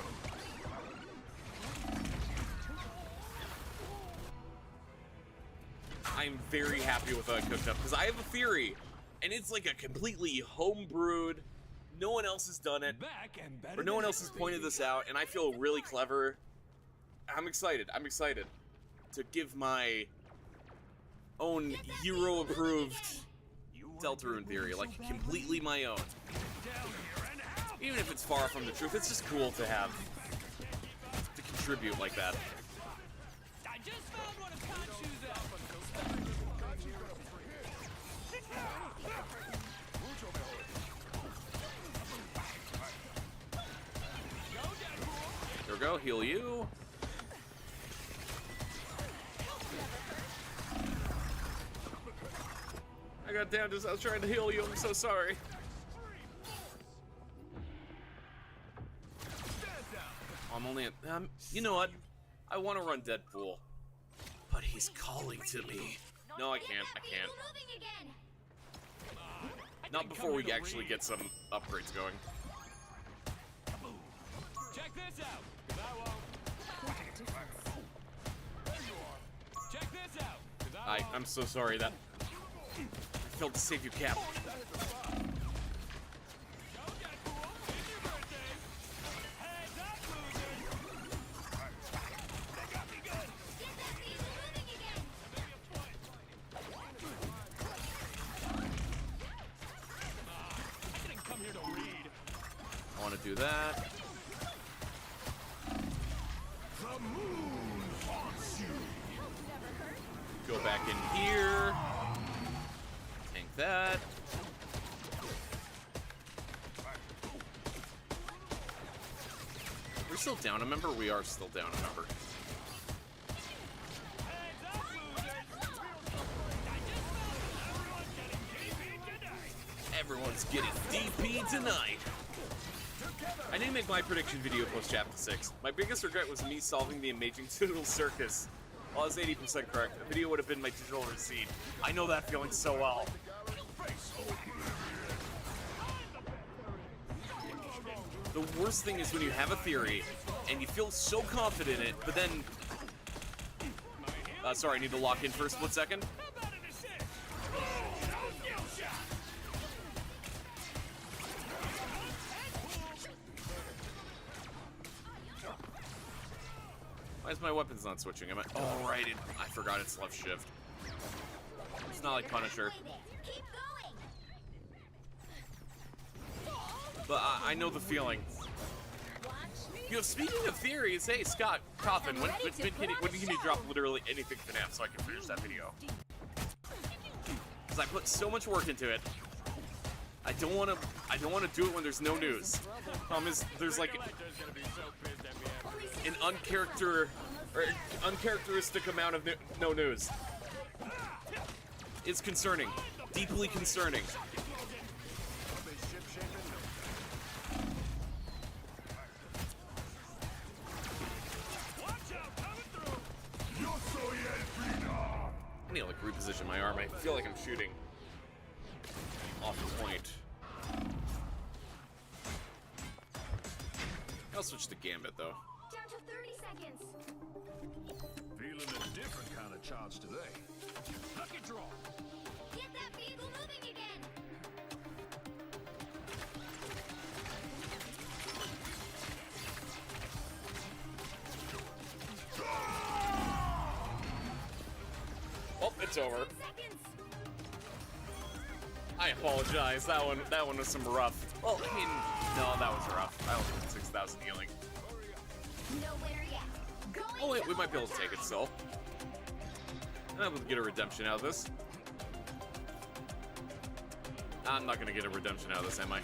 I'm very happy with what I cooked up, because I have a theory, and it's like a completely homebrewed. No one else has done it, Back and better or no than one else has ever, pointed baby. this out, and I feel really clever. I'm excited. I'm excited to give my own hero-approved Deltarune theory, like completely my own. Even if it's far from the truth, it's just cool to have to contribute like that. I just found one of Kanchu's out. There we go. Heal you. I got down just I was trying to heal you. I'm so sorry. I'm only you know what? I want to run Deadpool, but he's calling to me. No, I can't. I can't. Moving again. Not before we actually get some upgrades going. Check this out. 'Cause I won't. Check this out. 'Cause I won't. I'm so sorry that I failed to save you, Cap. Go Deadpool. It's your birthday. Heads up, losers. They got me good. Get that beetle moving again. Maybe a point. I didn't come here to read. I want to do that. The moon haunts you. Go back in here. Tank that. We're still down a member? We are still down a member. Heads up, losers. I just found everyone's getting DP tonight. Everyone's getting DP tonight. I didn't make my prediction video post chapter 6. My biggest regret was me solving the Amazing Digital Circus. While I was 80% correct, the video would have been my digital receipt. I know that feeling so well. The worst thing is when you have a theory and you feel so confident in it, but then... sorry, I need to lock in for a split second. How about an assist? Why is my weapons not switching? Am I? Oh, right. I forgot it's left shift. It's not like Punisher. Keep going. But I know the feeling. You know, speaking of theories, hey, Scott, Coffin, when can you drop literally anything FNAF so I can finish that video? Because I put so much work into it. I don't want to do it when there's no news. Problem is, there's like Collector's gonna be so pissed at me an uncharacteristic amount of no news. It's concerning, deeply concerning. Watch out, coming through. I need to like reposition my arm. I feel like I'm shooting off point. I'll switch to Gambit though. Down to 30 seconds. Feeling a different kind of charge today. Lucky draw. Get that beetle moving again. Oh, it's over. Seconds. I apologize. That one was some rough. Well, I mean, no, that was rough. I only had 6,000 healing. Nowhere yet. Going Oh wait, we to might be able to take it still. I'm able to get a redemption out of this. I'm not gonna get a redemption out of this, am I?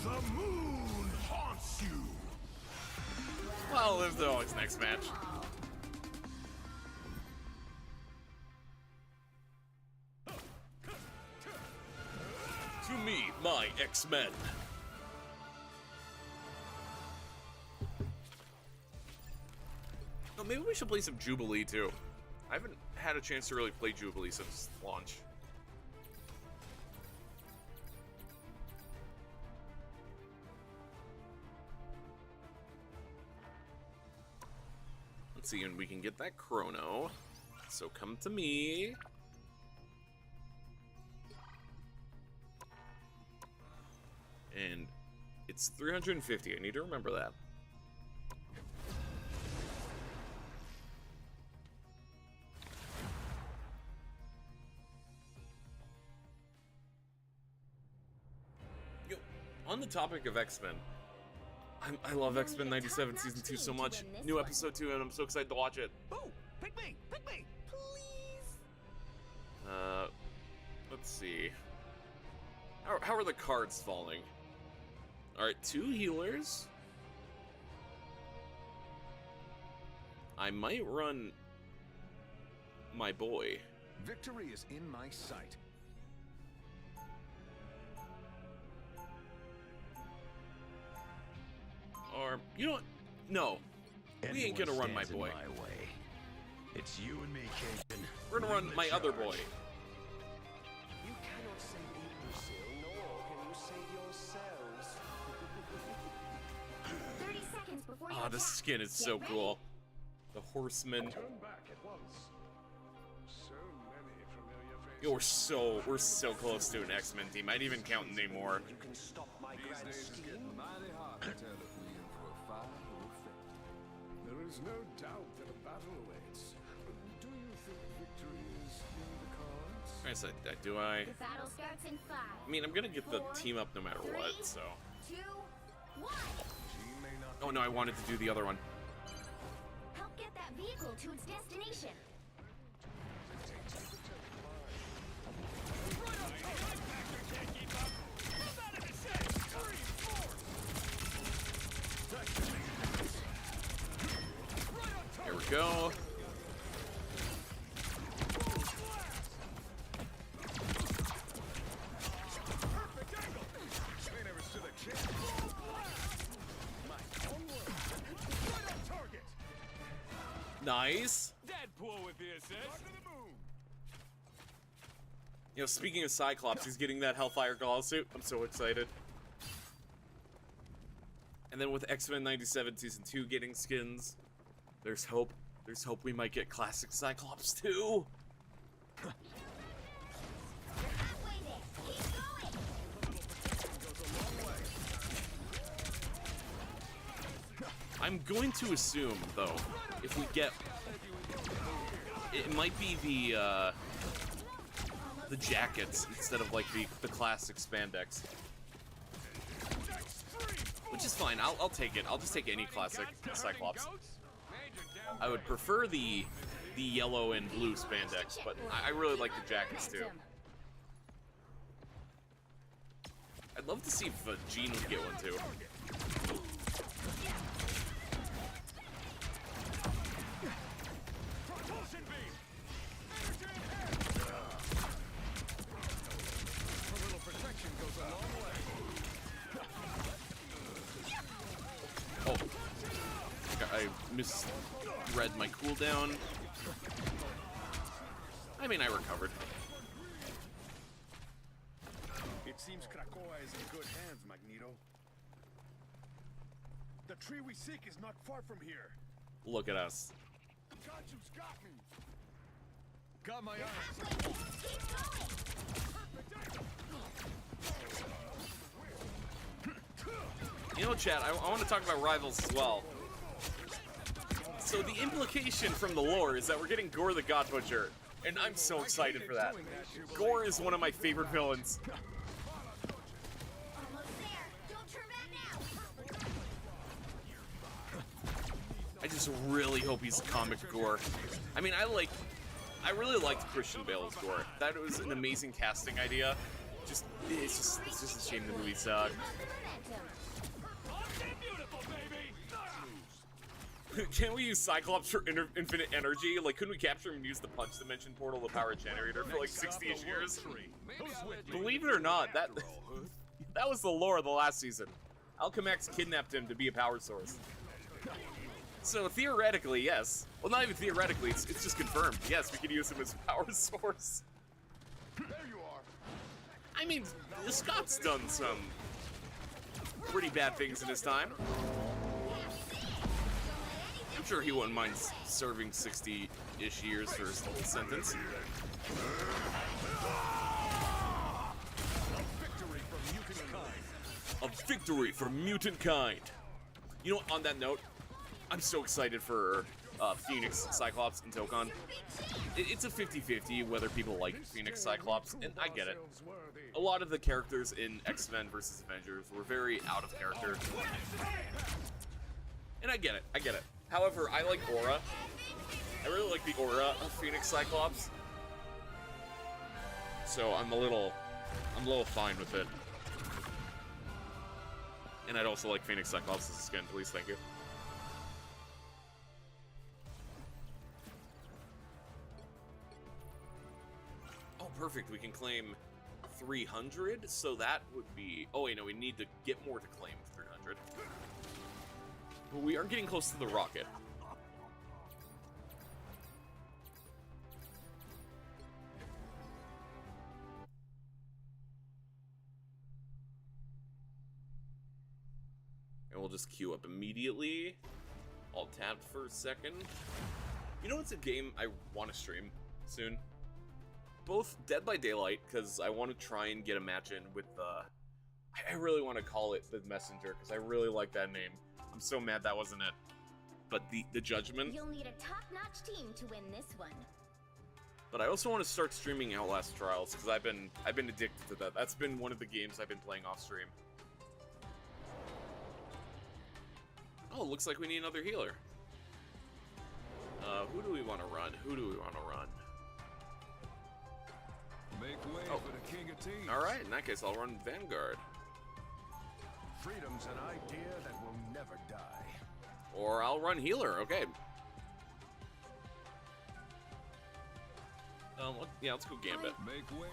The moon haunts you. Well, there's always next match. To me, my X-Men. Oh, maybe we should play some Jubilee too. I haven't had a chance to really play Jubilee since launch. Let's see, and we can get that Chrono. So come to me. And it's 350. I need to remember that. Yo, on the topic of X-Men, I love X-Men 97 Season 2 so much. New episode 2, and I'm so excited to watch it. Boo! Pick me! Pick me! Please! Let's see. How are the cards falling? Alright, 2 healers. I might run my boy. Victory is in my sight. Or, you know what? No. We ain't gonna run my boy. My way. It's you and me, Cajun. We're gonna run my other boy. You cannot save Yggdrasil, nor can you save yourselves. 30 seconds before you Ah, this attack. skin is so Get cool. The Horseman. Turn back at once. So many familiar faces. Yo, we're so close to an X-Men team. I'd even count anymore. You can stop my These grand days it's scheme. getting mighty hard to tell if we in for a fight or a fit. There is no doubt that a battle awaits. But do you think victory is in the cards? I said, do I? The battle starts in 5. I mean, I'm gonna get the team up no matter what, so. 2, 1. She may not Oh no, I wanted to do the other one. Help get that vehicle to its destination. Here we go. They never stood a chance. My own word. Right on target. Nice. Deadpool with the assist. To the moon. You know, speaking of Cyclops, he's getting that Hellfire Gauntlet suit. I'm so excited. And then with X-Men 97 Season 2 getting skins, there's hope. There's hope we might get classic Cyclops too. You're halfway there. Keep going. I'm going to assume, though, if we get... It might be the jackets instead of, like, the classic spandex. Which is fine, I'll take it. I'll just take any classic Cyclops. I would prefer the yellow and blue spandex, but I really like the jackets, too. I'd love to see if Jean would get one, too. Propulsion beam. A little protection goes a long way. Oh. I misread my cooldown. I mean, I recovered. It seems Krakoa is in good hands, Magneto. The tree we seek is not far from here. Look at us. Kachu's got me. Got my eyes. Halfway there. Keep going. You know, chat, I want to talk about rivals as well. So the implication from the lore is that we're getting Gore the God Butcher, and I'm so excited for that. Gore is one of my favorite villains. Almost there. Don't turn back now. I just really hope he's a comic Gore. I mean, I really liked Christian Bale as Gore. That was an amazing casting idea. It's just a shame the movie sucked. Can't we use Cyclops for infinite energy? Like, couldn't we capture him and use the punch dimension portal to power a generator for like 60-ish years? Believe it or not, that was the lore of the last season. Alchemax kidnapped him to be a power source. So theoretically, yes. Well, not even theoretically, it's just confirmed. Yes, we could use him as a power source. There you are. I mean, Scott's done some pretty bad things in his time. I'm sure he wouldn't mind serving 60-ish years for his whole sentence. A victory for mutant kind. You know, on that note, I'm so excited for Phoenix, Cyclops, and Tokon. It's a 50-50 whether people like Phoenix, Cyclops, and I get it. A lot of the characters in X-Men vs. Avengers were very out of character. And I get it, I get it. However, I like Aura. I really like the aura of Phoenix Cyclops. So I'm a little fine with it. And I'd also like Phoenix Cyclops' skin, please, thank you. Oh, perfect, we can claim 300, so that would be... Oh wait, no, we need to get more to claim 300. But we are getting close to the rocket. And we'll just queue up immediately. I'll tap for a second. You know what's a game I want to stream soon? Both Dead by Daylight, because I want to try and get a match in with I really want to call it the Messenger, because I really like that name. I'm so mad that wasn't it. But the Judgment. You'll need a top-notch team to win this one. But I also want to start streaming Outlast Trials, because I've been addicted to that. That's been one of the games I've been playing off stream. Oh, looks like we need another healer. Who do we want to run? Who do we want to run? Make way for the king of teams. Alright, in that case, I'll run Vanguard. Freedom's an idea that will never die. Or I'll run healer, okay. Yeah, let's go Gambit. Make way.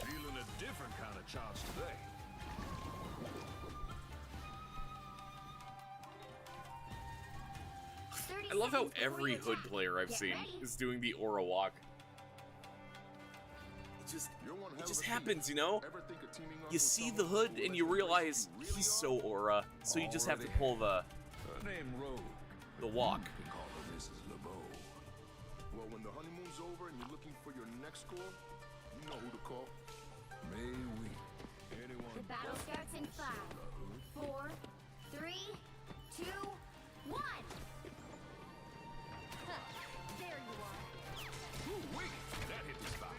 Feeling a different kind of charge today. I love how every Hood player I've seen is doing the aura walk. It just happens, you know? You see the Hood and you realize he's so aura, so you just have to pull the walk. Well, when the honeymoon's over and you're looking for your next score, you know who to call. May we? Anyone? The battle starts in 5, 4, 3, 2, 1. There you are. Ooh, wait! That hit the spot.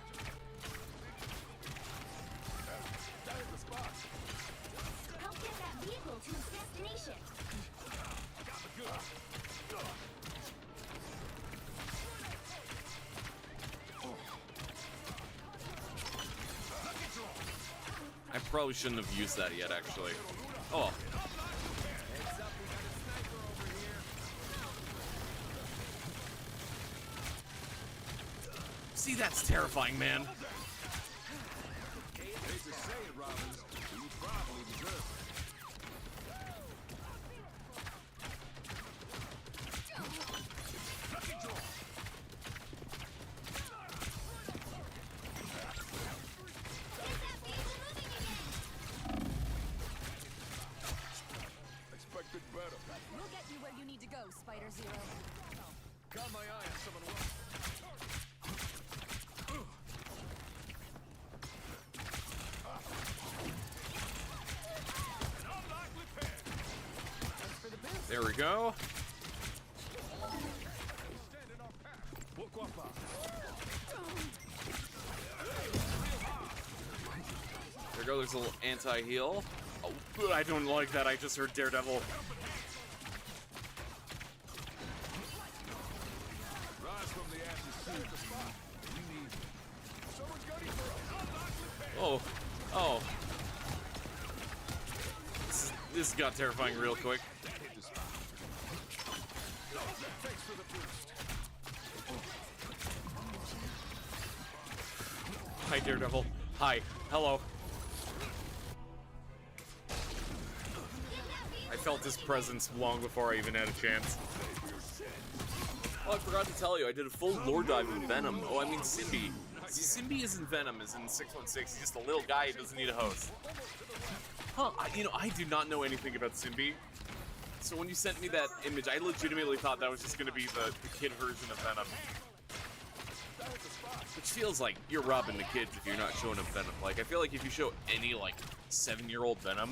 That hit the spot. Help get that vehicle to its destination. Got the goods. I probably shouldn't have used that yet, actually. Oh. See, that's terrifying, man. Hate to say it, Robbins, you probably deserve it. Expected better. We'll get you where you need to go, Spider Zero. Got my eye on someone else. There we go. There we go, there's a little anti-heal. Oh, I don't like that, I just heard Daredevil. Oh, oh. This got terrifying real quick. Hi, Daredevil. Hi. Hello. I felt his presence long before I even had a chance. Oh, I forgot to tell you, I did a full lore dive in Venom. Oh, I mean Symbi. See, Symbi isn't Venom, is in 616. He's just a little guy who doesn't need a host. Huh, I do not know anything about Symbi. So when you sent me that image, I legitimately thought that was just gonna be the kid version of Venom. Which feels like you're robbing the kids if you're not showing them Venom. Like, I feel like if you show any, like, 7-year-old Venom,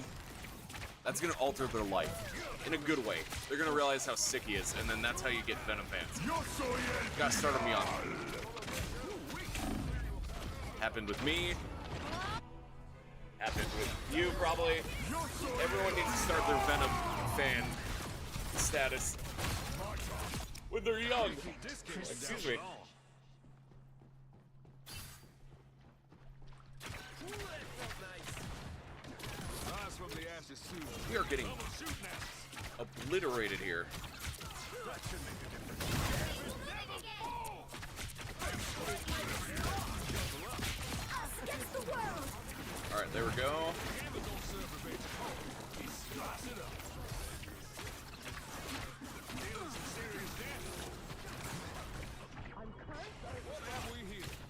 that's gonna alter their life. In a good way. They're gonna realize how sick he is, and then that's how you get Venom fans. Gotta start them young. Happened with me. Happened with you, probably. Everyone needs to start their Venom fan status when they're young. Excuse me. We are getting obliterated here. Alright, there we go.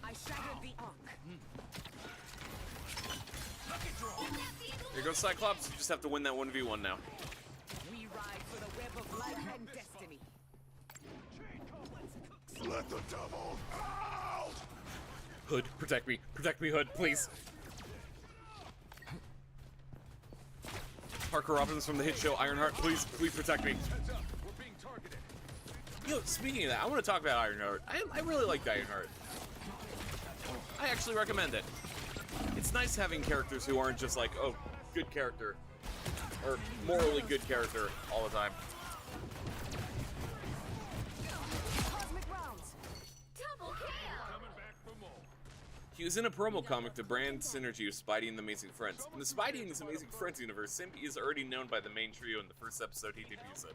I shattered the arc. Here goes Cyclops. You just have to win that 1v1 now. We ride for the web of life and destiny. Let the devil out! Hood, protect me. Protect me, Hood, please. Parker Robbins from the hit show Ironheart, please protect me. Yo, speaking of that, I want to talk about Ironheart. I really liked Ironheart. I actually recommend it. It's nice having characters who aren't just like, oh, good character, or morally good character all the time. Cosmic rounds. Double kill. He was in a promo comic to brand synergy with Spidey and the Amazing Friends. In the Spidey and his Amazing Friends universe, Symphony is already known by the main trio in the first episode he debuts in.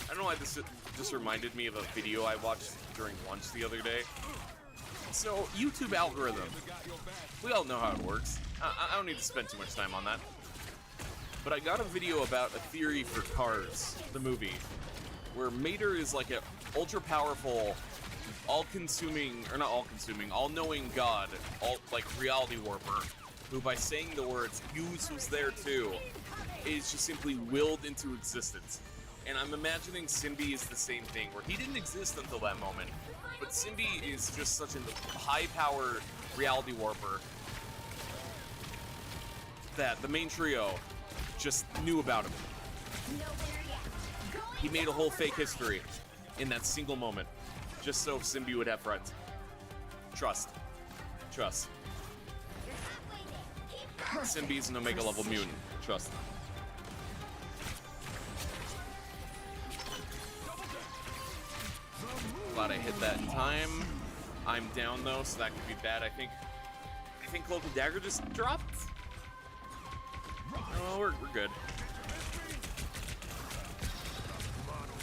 I don't know why this just reminded me of a video I watched during lunch the other day. So, YouTube algorithm. We all know how it works. I don't need to spend too much time on that. But I got a video about a theory for Cars, the movie, where Mater is like an ultra-powerful, all-consuming, or not all-consuming, all-knowing god, like reality warper, who by saying the words, "Use was there too," is just simply willed into existence. And I'm imagining Symbi is the same thing, where he didn't exist until that moment, but Symbi is just such a high-powered reality warper that the main trio just knew about him. He made a whole fake history in that single moment, just so Symbi would have friends. Trust. Trust. Symbi's an Omega level mutant. Trust. Glad I hit that in time. I'm down though, so that could be bad. I think Cloak and Dagger just dropped. Oh, we're good.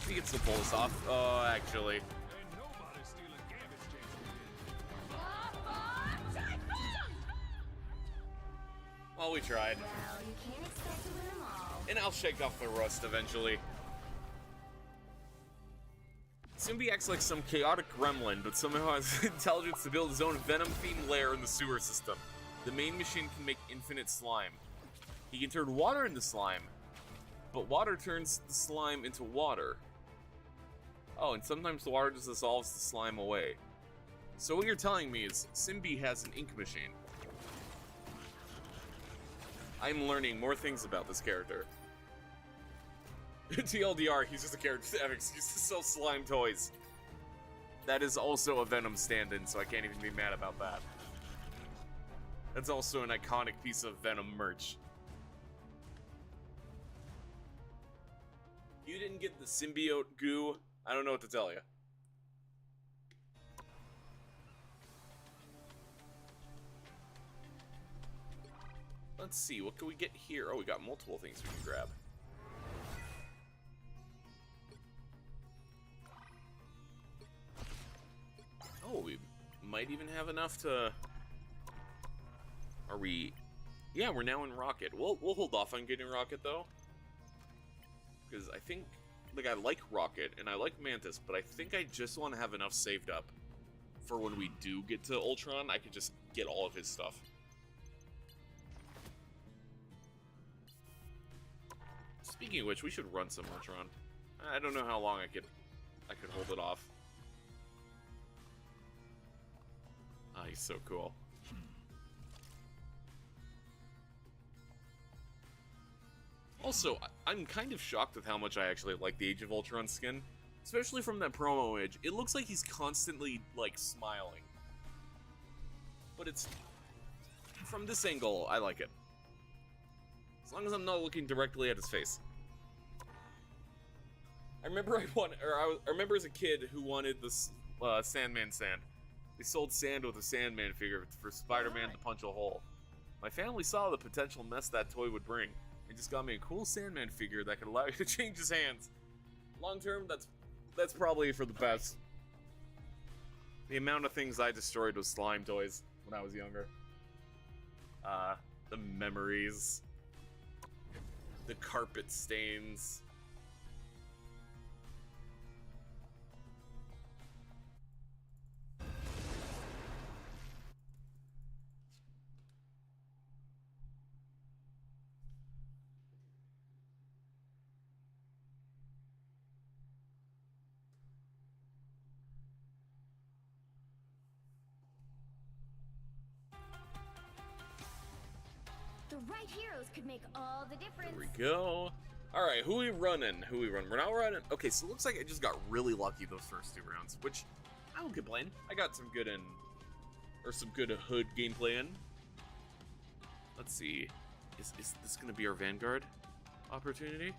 We can still pull this off. Oh, actually. Well, we tried. Well, you can't expect to win them all. And I'll shake off the rust eventually. Symbi acts like some chaotic gremlin, but somehow has intelligence to build his own venom-themed lair in the sewer system. The main machine can make infinite slime. He can turn water into slime, but water turns the slime into water. Oh, and sometimes the water just dissolves the slime away. So what you're telling me is Symbi has an ink machine. I'm learning more things about this character. TLDR, he's just a character that used to sell slime toys. That is also a Venom stand-in, so I can't even be mad about that. That's also an iconic piece of Venom merch. You didn't get the symbiote goo, I don't know what to tell you. Let's see, what can we get here? Oh, we got multiple things we can grab. Oh, we might even have enough to... Are we... Yeah, we're now in Rocket. We'll hold off on getting Rocket, though. Because I think... Like, I like Rocket, and I like Mantis, but I think I just want to have enough saved up for when we do get to Ultron, I could just get all of his stuff. Speaking of which, we should run some Ultron. I don't know how long I could hold it off. Ah, he's so cool. Also, I'm kind of shocked with how much I actually like the Age of Ultron skin. Especially from that promo image. It looks like he's constantly, like, smiling. But it's... From this angle, I like it. As long as I'm not looking directly at his face. I remember I remember as a kid who wanted this Sandman sand. They sold sand with a Sandman figure for Spider-Man to punch a hole. My family saw the potential mess that toy would bring. They just got me a cool Sandman figure that could allow you to change his hands. Long term, that's probably for the best. The amount of things I destroyed with slime toys when I was younger. The memories. The carpet stains. The right heroes could make all the difference. There we go. Alright, who we running? We're not running. Okay, so it looks like I just got really lucky those first 2 rounds, which I don't complain. I got some good some good hood gameplay in. Let's see. Is this gonna be our Vanguard opportunity?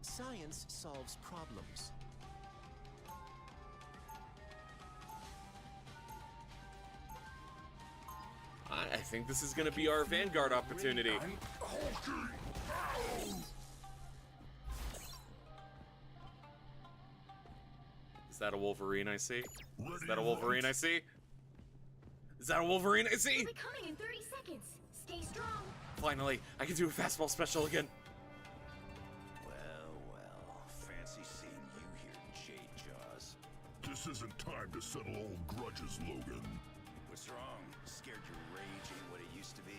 Science solves problems. I think this is gonna be our Vanguard opportunity. Is that a Wolverine I see? Is that a Wolverine I see? Is that a Wolverine I see? We'll be coming in 30 seconds. Stay strong. Finally, I can do a fastball special again. Well, fancy seeing you here, Jade Jaws. This isn't time to settle old grudges, Logan. What's wrong? Scared your rage ain't what it used to be?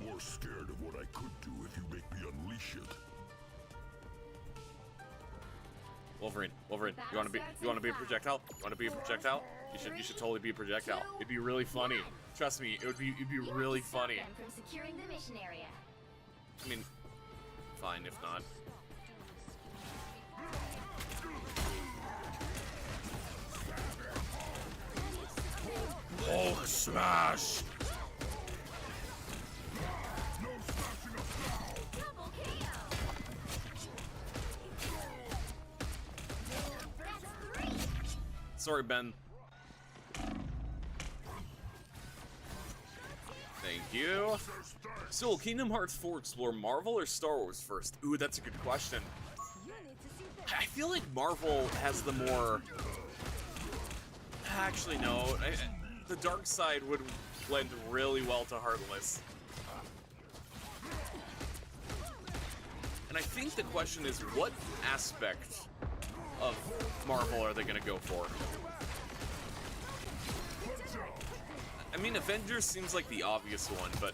More scared of what I could do if you make me unleash it. Wolverine, you wanna be a projectile? You wanna be a projectile? You should totally be a projectile. It'd be really funny. Trust me, it'd be really funny. From securing the mission area. I mean, fine if not. Oh, smash! Double KO. That's 3. Sorry, Ben. Thank you. So, will Kingdom Hearts 4 explore Marvel or Star Wars first? Ooh, that's a good question. I feel like Marvel has the more... Actually, no. The dark side would blend really well to Heartless. And I think the question is, what aspect of Marvel are they going to go for? I mean, Avengers seems like the obvious one, but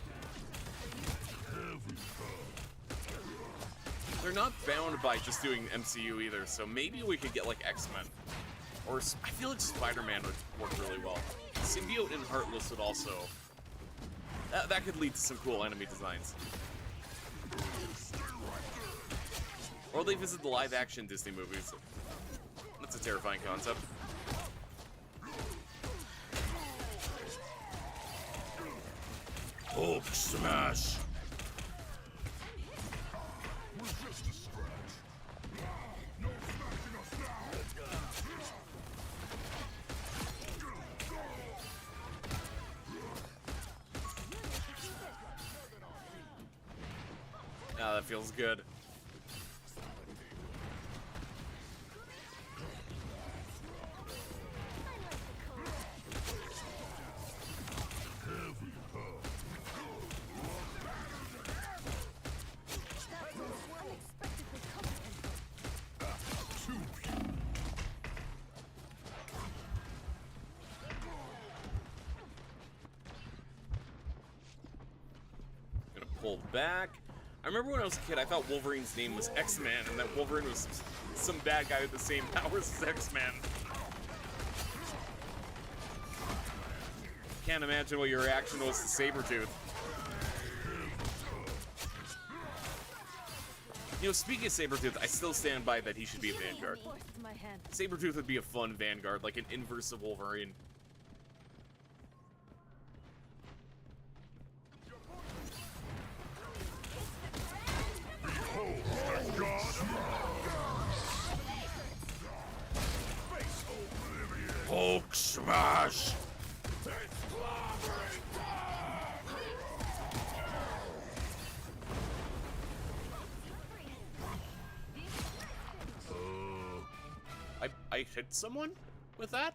they're not bound by just doing MCU either, so maybe we could get like X-Men. Or I feel like Spider-Man would work really well. Symbiote and Heartless would also... That could lead to some cool enemy designs. Or they visit the live-action Disney movies. That's a terrifying concept. Hulk smash! Ah, that feels good. Gonna pull back. I remember when I was a kid, I thought Wolverine's name was X-Man, and that Wolverine was some bad guy with the same powers as X-Man. Can't imagine what your reaction was to Sabretooth. You know, speaking of Sabretooth, I still stand by that he should be a Vanguard. Sabretooth would be a fun Vanguard, like an inverse of Wolverine. Hulk smash! I hit someone with that?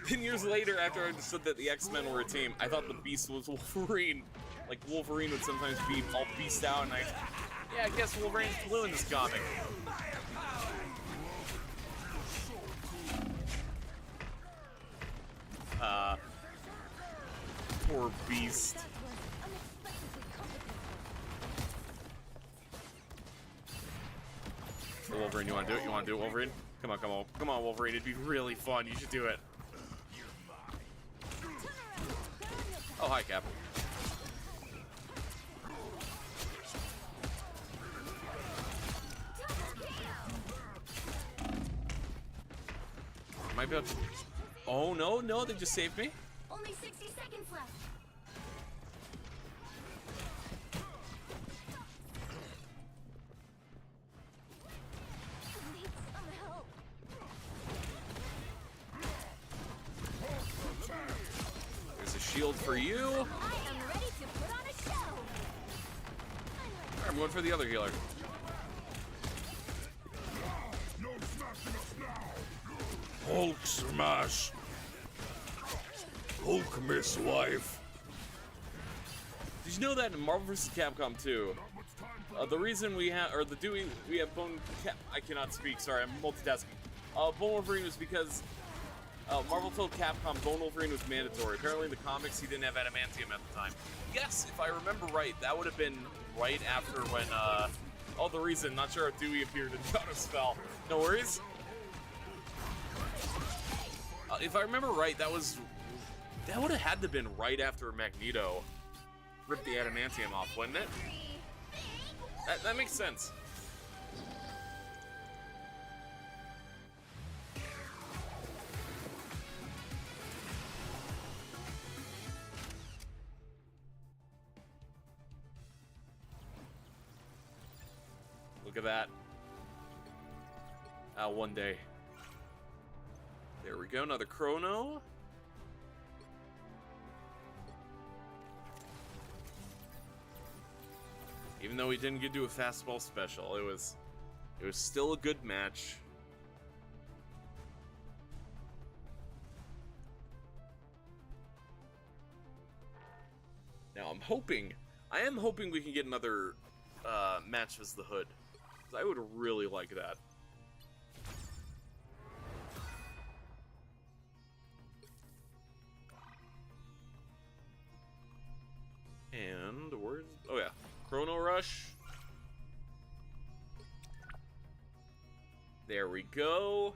10 years later, after I understood that the X-Men were a team, I thought the Beast was Wolverine. Like, Wolverine would sometimes be all beast out, and yeah, I guess Wolverine's blue in this comic. Poor Beast. Wolverine, you wanna do it? You wanna do it, Wolverine? Come on, come on. Come on, Wolverine, it'd be really fun. You should do it. Oh, hi, Cap. Might be able to... Oh, no, no, they just saved me. Only 60 seconds left. Need some help. There's a shield for you. I am ready to put on a show. I'm going for the other healer. Hulk smash. Hulk miss wife. Did you know that in Marvel vs. Capcom 2, the reason we have, or the Dewey, we have Bone Cap, I cannot speak, sorry, I'm multitasking. Bone Wolverine was because Marvel told Capcom Bone Wolverine was mandatory. Apparently in the comics he didn't have adamantium at the time. Yes, if I remember right, that would have been right after when, oh, the reason, not sure how Dewey appeared in the auto spell. No worries. If I remember right, that would have had to have been right after Magneto ripped the adamantium off, wouldn't it? That makes sense. Look at that. One day. There we go, another chrono. Even though we didn't get to a fastball special, it was still a good match. Now I am hoping we can get another match as the Hood. 'Cause I would really like that. And where's... Oh yeah, Chrono Rush. There we go.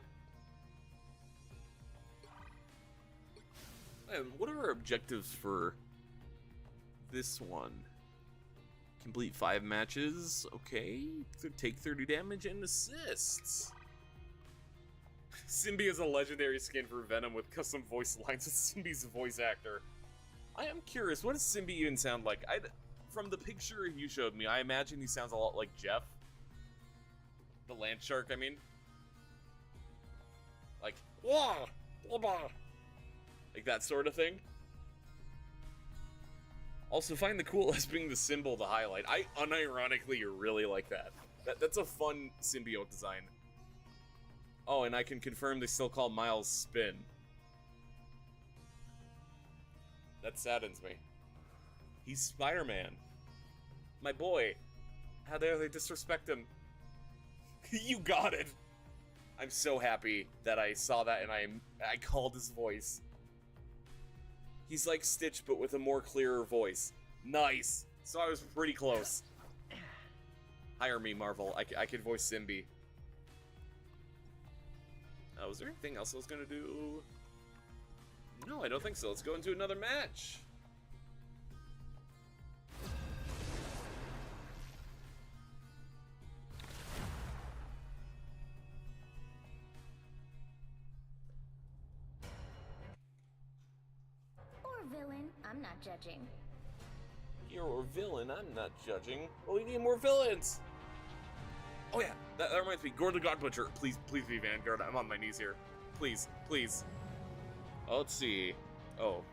And what are our objectives for this one? Complete 5 matches. Okay. Take 30 damage and assists. Symbi is a legendary skin for Venom with custom voice lines with Symbi's voice actor. I am curious, what does Symbi even sound like? From the picture you showed me, I imagine he sounds a lot like Jeff. The land shark, I mean. Like, wah, blah, blah. Like that sort of thing. Also, find the coolest being the symbol to highlight. I unironically really like that. That's a fun symbiote design. Oh, and I can confirm they still call Miles Spin. That saddens me. He's Spider-Man. My boy. How dare they disrespect him? You got it! I'm so happy that I saw that and I called his voice. He's like Stitch, but with a more clearer voice. Nice! So I was pretty close. Hire me, Marvel. I could voice Simbi. Was there anything else I was gonna do? No, I don't think so. Let's go into another match. Or villain, I'm not judging. You're a villain, I'm not judging. Well, we need more villains! Oh yeah, that reminds me. Gord the God Butcher. Please be Vanguard. I'm on my knees here. Please. Oh, let's see. Oh.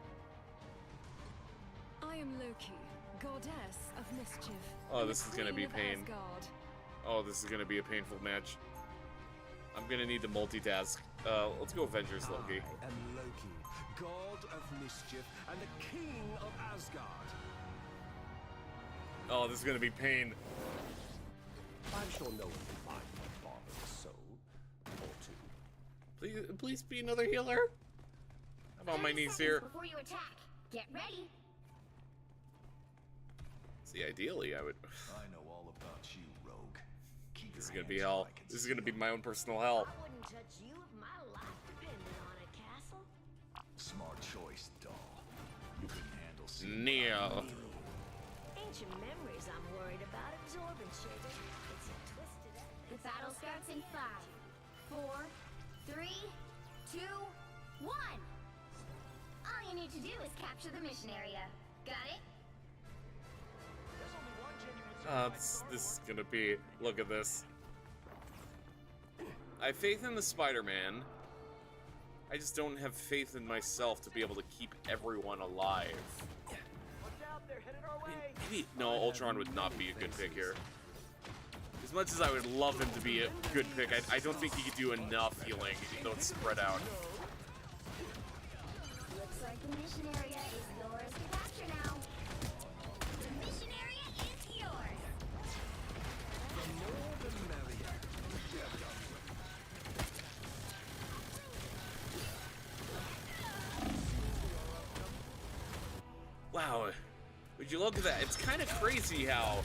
I am Loki, goddess of mischief. Oh, and this the is gonna be queen of pain. Asgard. Oh, this is gonna be a painful match. I'm gonna need to multitask. Let's go Avengers Loki. I am Loki, god of mischief and the king of Asgard. Oh, this is gonna be pain. I'm sure no one will mind my father's soul. Or two. Please be another healer. I'm on my 30 knees seconds here. Before you attack, get ready. See, ideally, I would. I know all about you, rogue. Keep This is your gonna be hands hell. where I can This is see gonna be them. my own personal hell. I wouldn't touch you if my life depended on it, Castle. Smart choice, doll. You couldn't handle seeing Neo. Ancient memories I'm worried about absorbing, Shaver. It's a twisted end. The battle starts in 5, 4, 3, 2, 1. All you need to do is capture the mission area. Got it? This is gonna be. Look at this. I have faith in the Spider-Man. I just don't have faith in myself to be able to keep everyone alive. Maybe no, Ultron would not be a good pick here. As much as I would love him to be a good pick, I don't think he could do enough healing, even though it's spread out. Looks like the mission area is yours to capture now. The mission area is yours. The more the merrier. Wow, would you look at that? It's kind of crazy how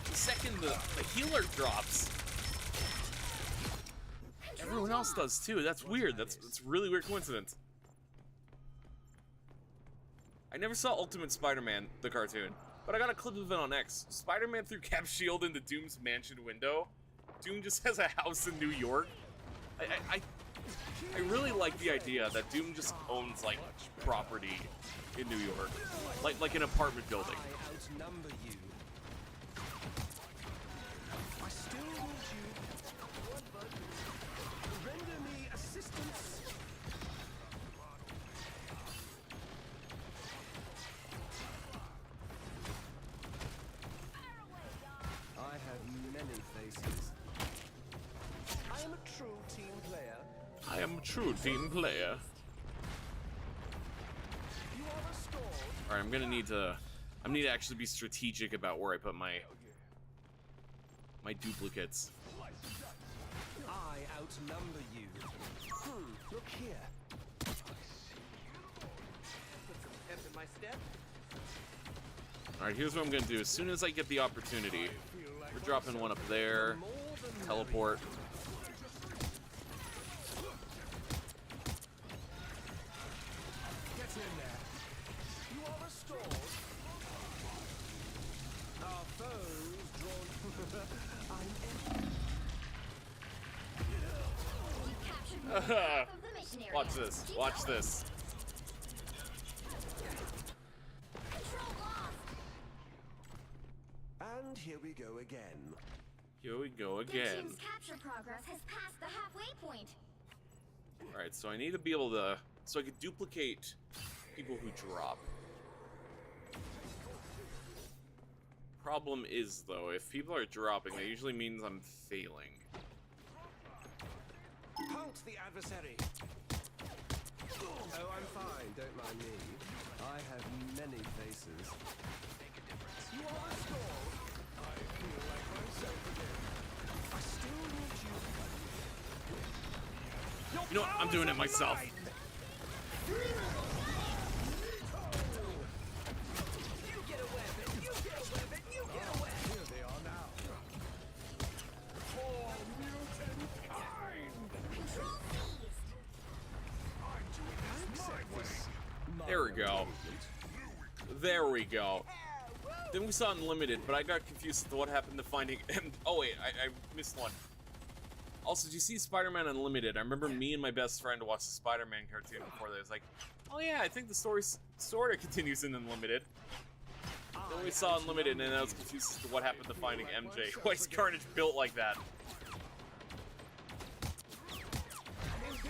the second the healer drops, everyone else does too. That's weird. That's a really weird coincidence. I never saw Ultimate Spider-Man, the cartoon, but I got a clip of it on X. Spider-Man threw Cap's shield into Doom's mansion window. Doom just has a house in New York. I really like the idea that Doom just owns like property in New York, like an apartment building. I outnumber you. I still need you. Render me assistance. I have many faces. I am a true team player. I am a true team player. You are restored. All right, I'm gonna need to actually be strategic about where I put my duplicates. I outnumber you. Look here. Put some pep in my step. All right, here's what I'm gonna do. As soon as I get the opportunity, we're dropping one up there. More than Teleport. Get in there. You are restored. Our foes drawn. I'm empty. You captured more than half of the mission area. Watch this. Keep Watch going. this. Control lost. And here we go again. Here we go The again. team's capture progress has passed the halfway point. All right, so I need to be able to, so I could duplicate people who drop. Problem is, though, if people are dropping, that usually means I'm failing. Halt the adversary. Oh, I'm fine. Don't mind me. I have many faces. You are restored. I feel like myself again. I still need you. You know what? I'm doing it myself. You get a weapon. You get a weapon. we go. There we go. Then we saw Unlimited, but I got confused as to what happened to finding... oh wait, I missed one. Also, did you see Spider-Man Unlimited? I remember me and my best friend watched the Spider-Man cartoon before that. It was like, oh yeah, I think the story sort of continues in Unlimited. Then we saw Unlimited, and I was confused as to what happened to finding MJ. Why is Carnage built like that?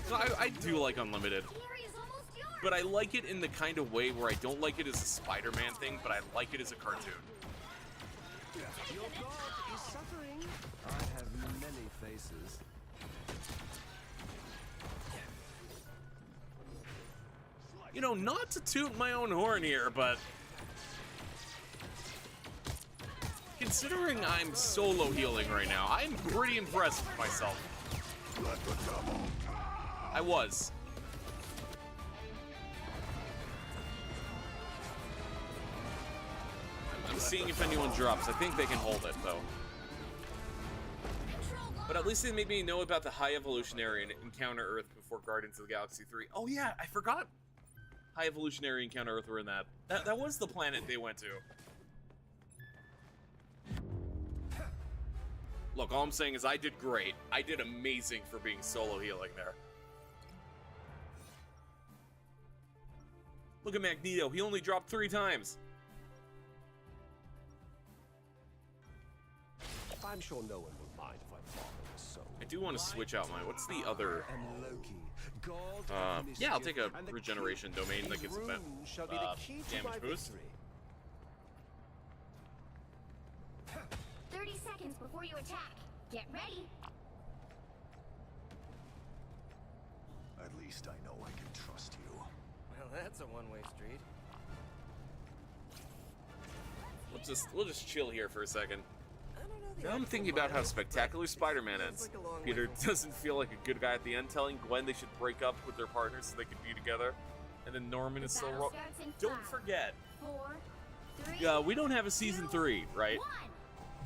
So I do like Unlimited. But I like it in the kind of way where I don't like it as a Spider-Man thing, but I like it as a cartoon. Your god is suffering. I have many faces. You know, not to toot my own horn here, but considering I'm solo healing right now, I'm pretty impressed with myself. I was. I'm seeing if anyone drops. I think they can hold it, though. But at least they made me know about the High Evolutionary and Encounter Earth before Guardians of the Galaxy 3. Oh yeah, I forgot. High Evolutionary and Encounter Earth were in that. That was the planet they went to. Look, all I'm saying is I did great. I did amazing for being solo healing there. Look at Magneto. He only dropped 3 times. I'm sure no one will mind if I follow his soul. I do want to switch out my... What's the other... And Loki, god of yeah, I'll take a mischief, and the regeneration king domain that of gets a Rune shall be the key to my damage boost. victory. 30 seconds before you attack. Get ready. At least I know I can trust you. Well, that's a one-way street. We'll just chill here for a second. I don't know the Now I'm actual thinking about how mileage, spectacular but Spider-Man it ends. feels like a long way Peter from- doesn't feel like a good guy at the end, telling Gwen they should break up with their partners so they can be together. And then Norman is so Battle wrong. starts in Don't 5, forget, 4, 3, we don't have a season 3, right? 1.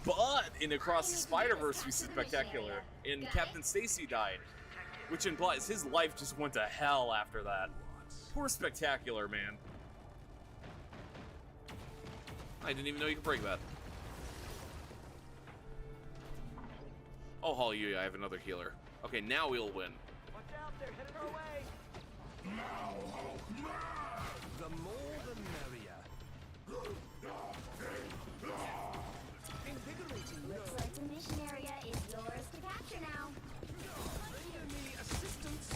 But in Across the Spider-Verse, we see Spectacular, and Captain Stacy died, which implies his life just went to hell after that. Poor Spectacular, man. I didn't even know you could break that. Oh, hallelujah, I have another healer. Okay, now we'll win. Watch out, they're headed our way. The more the merrier. Invigorating. Looks like the mission area is yours to capture now. Render me assistance.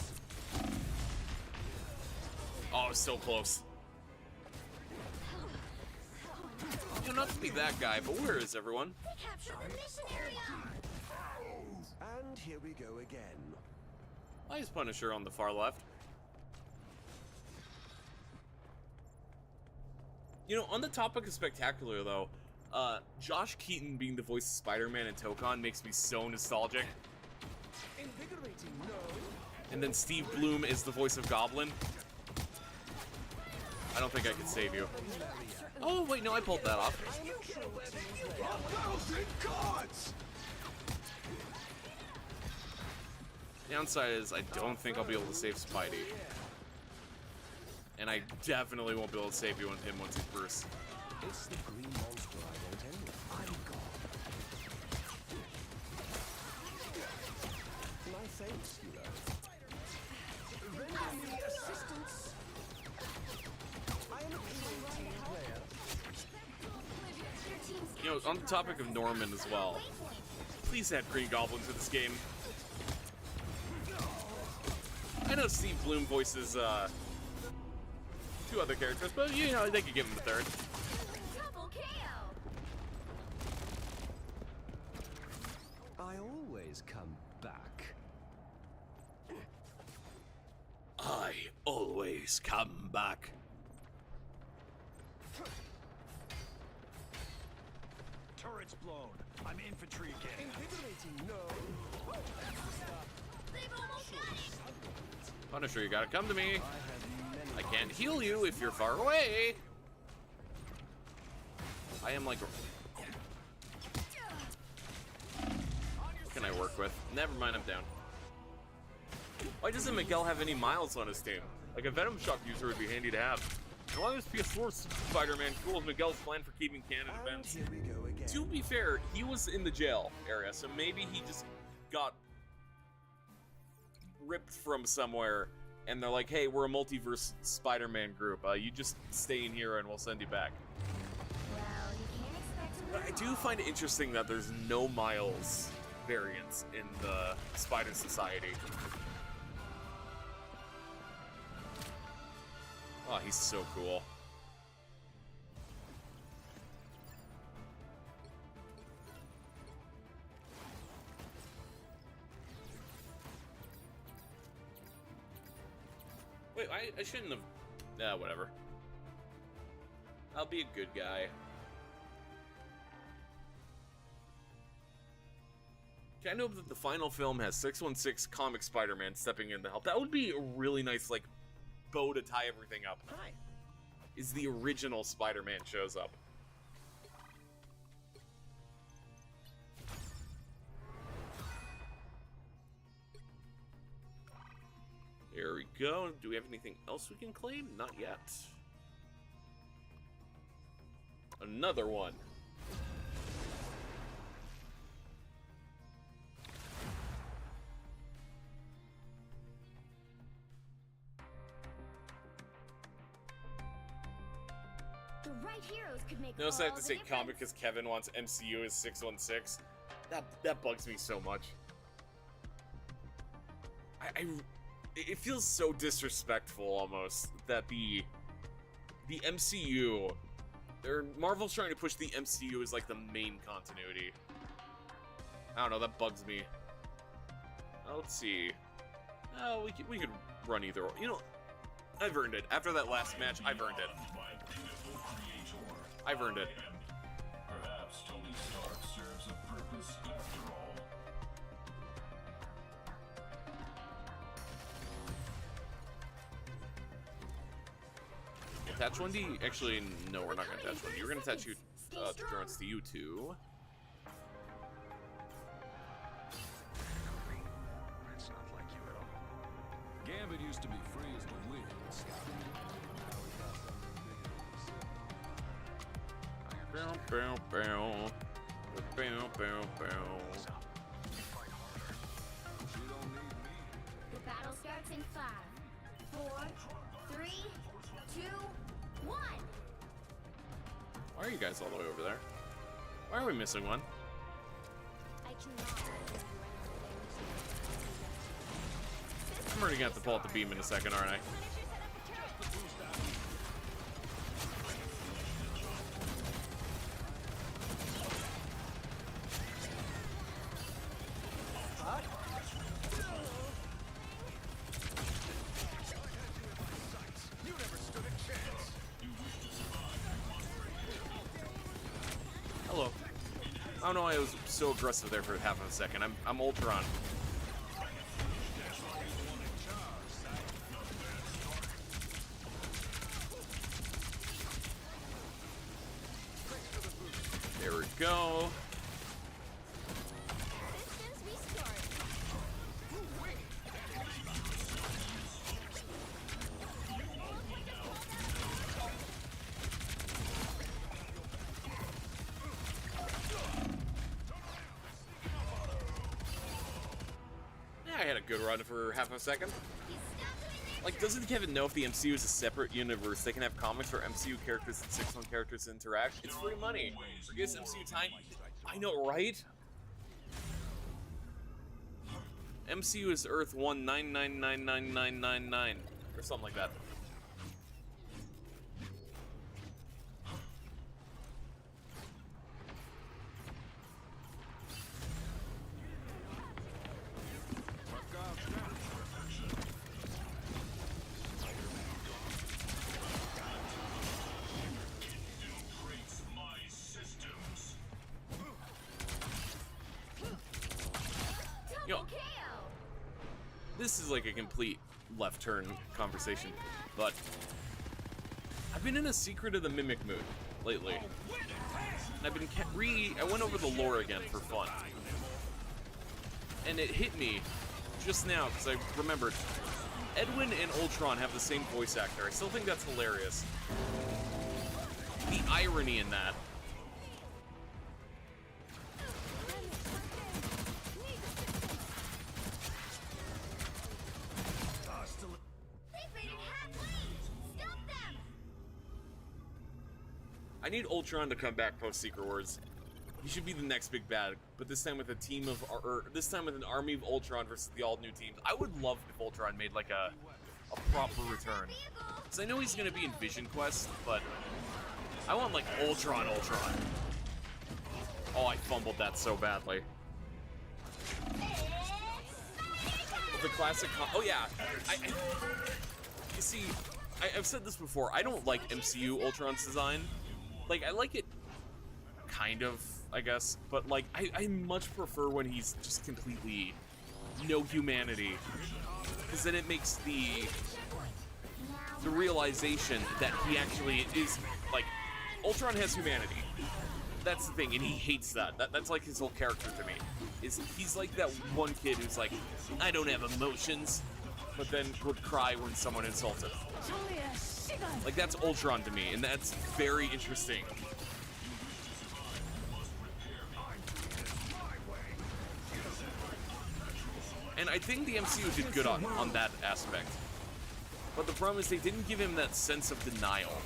Oh, so close. You know, not to be that guy, but where is everyone? We captured the mission area. And here we go again. Why is Punisher on the far left? You know, on the topic of Spectacular, though, Josh Keaton being the voice of Spider-Man and Tokon makes me so nostalgic. Invigorating, no. And then Steve Bloom is the voice of Goblin. I don't think I can save you. Oh, wait, no, I pulled that off. Downside is I don't think I'll be able to save Spidey. And I definitely won't be able to save you on him once he's Bruce. It's the green monster I want anyway. I'm gone. My thanks, you know. Render me assistance. I am a team player. Your team's You know, on the topic of Norman as well, please add Green Goblin to this game. I know Steve Bloom voices 2 other characters, but you know, they could give him the 3rd. double KO. I always come back. I always come back. Turret's blown. I'm infantry again. Invigorating, no. They've almost got it. Punisher, you gotta come to me. I have I many. can't heal you if you're far away. I am like... What can I work with? Never mind, I'm down. Why doesn't Miguel have any miles on his team? Like, a Venom Shock user would be handy to have. Why was PS4 Spider-Man cool as Miguel's plan for keeping canon And events? here we go again. To be fair, he was in the jail area, so maybe he just got ripped from somewhere, and they're like, hey, we're a multiverse Spider-Man group. You just stay in here and we'll send you back. Well, you can't expect But I do find it interesting that there's no Miles variants in the Spider Society. Oh, he's so cool. Wait, I shouldn't have... whatever. I'll be a good guy. I know that the final film has 616 comic Spider-Man stepping in to help. That would be a really nice, like, bow to tie everything up. Hi. Is the original Spider-Man shows up. There we go. Do we have anything else we can claim? Not yet. Another one. the right heroes could make Notice I have all to the say difference. comic because Kevin wants MCU as 616. That bugs me so much. It feels so disrespectful almost that the MCU, Marvel's trying to push the MCU as like the main continuity. I don't know, that bugs me. Let's see. Oh, we could run either. You know, I've earned it. After that last match, I've earned it. I've earned it. Perhaps Tony Stark serves a purpose after all. Attach one to you? Actually, no, we're not going to attach one to you. We're going to attach you drones to you two. It's not like you at all. Gambit used to be free as the wind. Bow, bow, bow. Bow, bow, bow. The battle starts in 5, 4, 3, 2, 1. Why are you guys all the way over there? Why are we missing one? I cannot. I'm already going to have to pull out the beam in a second, aren't I? Hello. I don't know why I was so aggressive there for half of a second. I'm Ultron. There we go. Systems restored. Yeah, I had a good run for half a second. Like, doesn't Kevin know if the MCU is a separate universe, they can have comics where MCU characters and 6-1 characters interact? It's free money. Forget MCU time. I know, right? MCU is Earth 1999999 or something like that. Yo, KO. this is like a complete left turn conversation, but I've been in a Secret of the Mimic mood lately. And I've been I went over the lore again for fun. And it hit me just now because I remembered Edwin and Ultron have the same voice actor. I still think that's hilarious. The irony in that. I need Ultron to come back post Secret Wars. He should be the next big bad, but this time with a team of, or this time with an army of Ultron versus the all new teams. I would love if Ultron made like a proper return. Because I know he's gonna be in Vision Quest, but I want like Ultron. Oh, I fumbled that so badly. The classic. Oh yeah. You see, I've said this before. I don't like MCU Ultron's design. Like, I like it, kind of, I guess, but like, I much prefer when he's just completely no humanity, because then it makes the realization that he actually is, like, Ultron has humanity. That's the thing, and he hates that. That's like his whole character to me. He's like that one kid who's like, I don't have emotions, but then would cry when someone insults him. Like, that's Ultron to me, and that's very interesting. And I think the MCU did good on that aspect. But the problem is they didn't give him that sense of denial.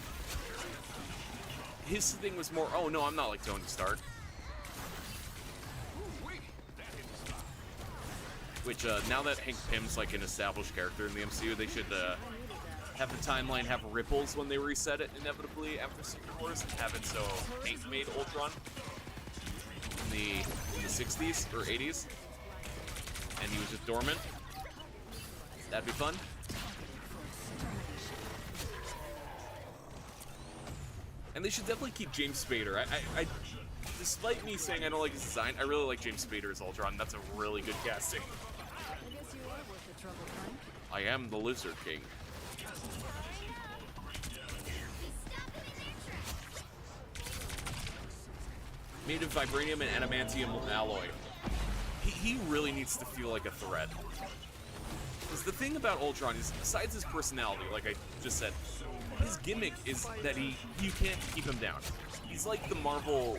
His thing was more, oh no, I'm not like Tony Stark. Which, now that Hank Pym's like an established character in the MCU, they should have the timeline have ripples when they reset it inevitably after Secret Wars, and have it so Hank made Ultron in the 60s or 80s, and he was just dormant. That'd be fun. And they should definitely keep James Spader. I despite me saying I don't like his design, I really like James Spader as Ultron. That's a really good casting. I am the Lizard King. Made of vibranium and adamantium alloy. He really needs to feel like a threat. Because the thing about Ultron is, besides his personality, like I just said, his gimmick is that you can't keep him down. He's like the Marvel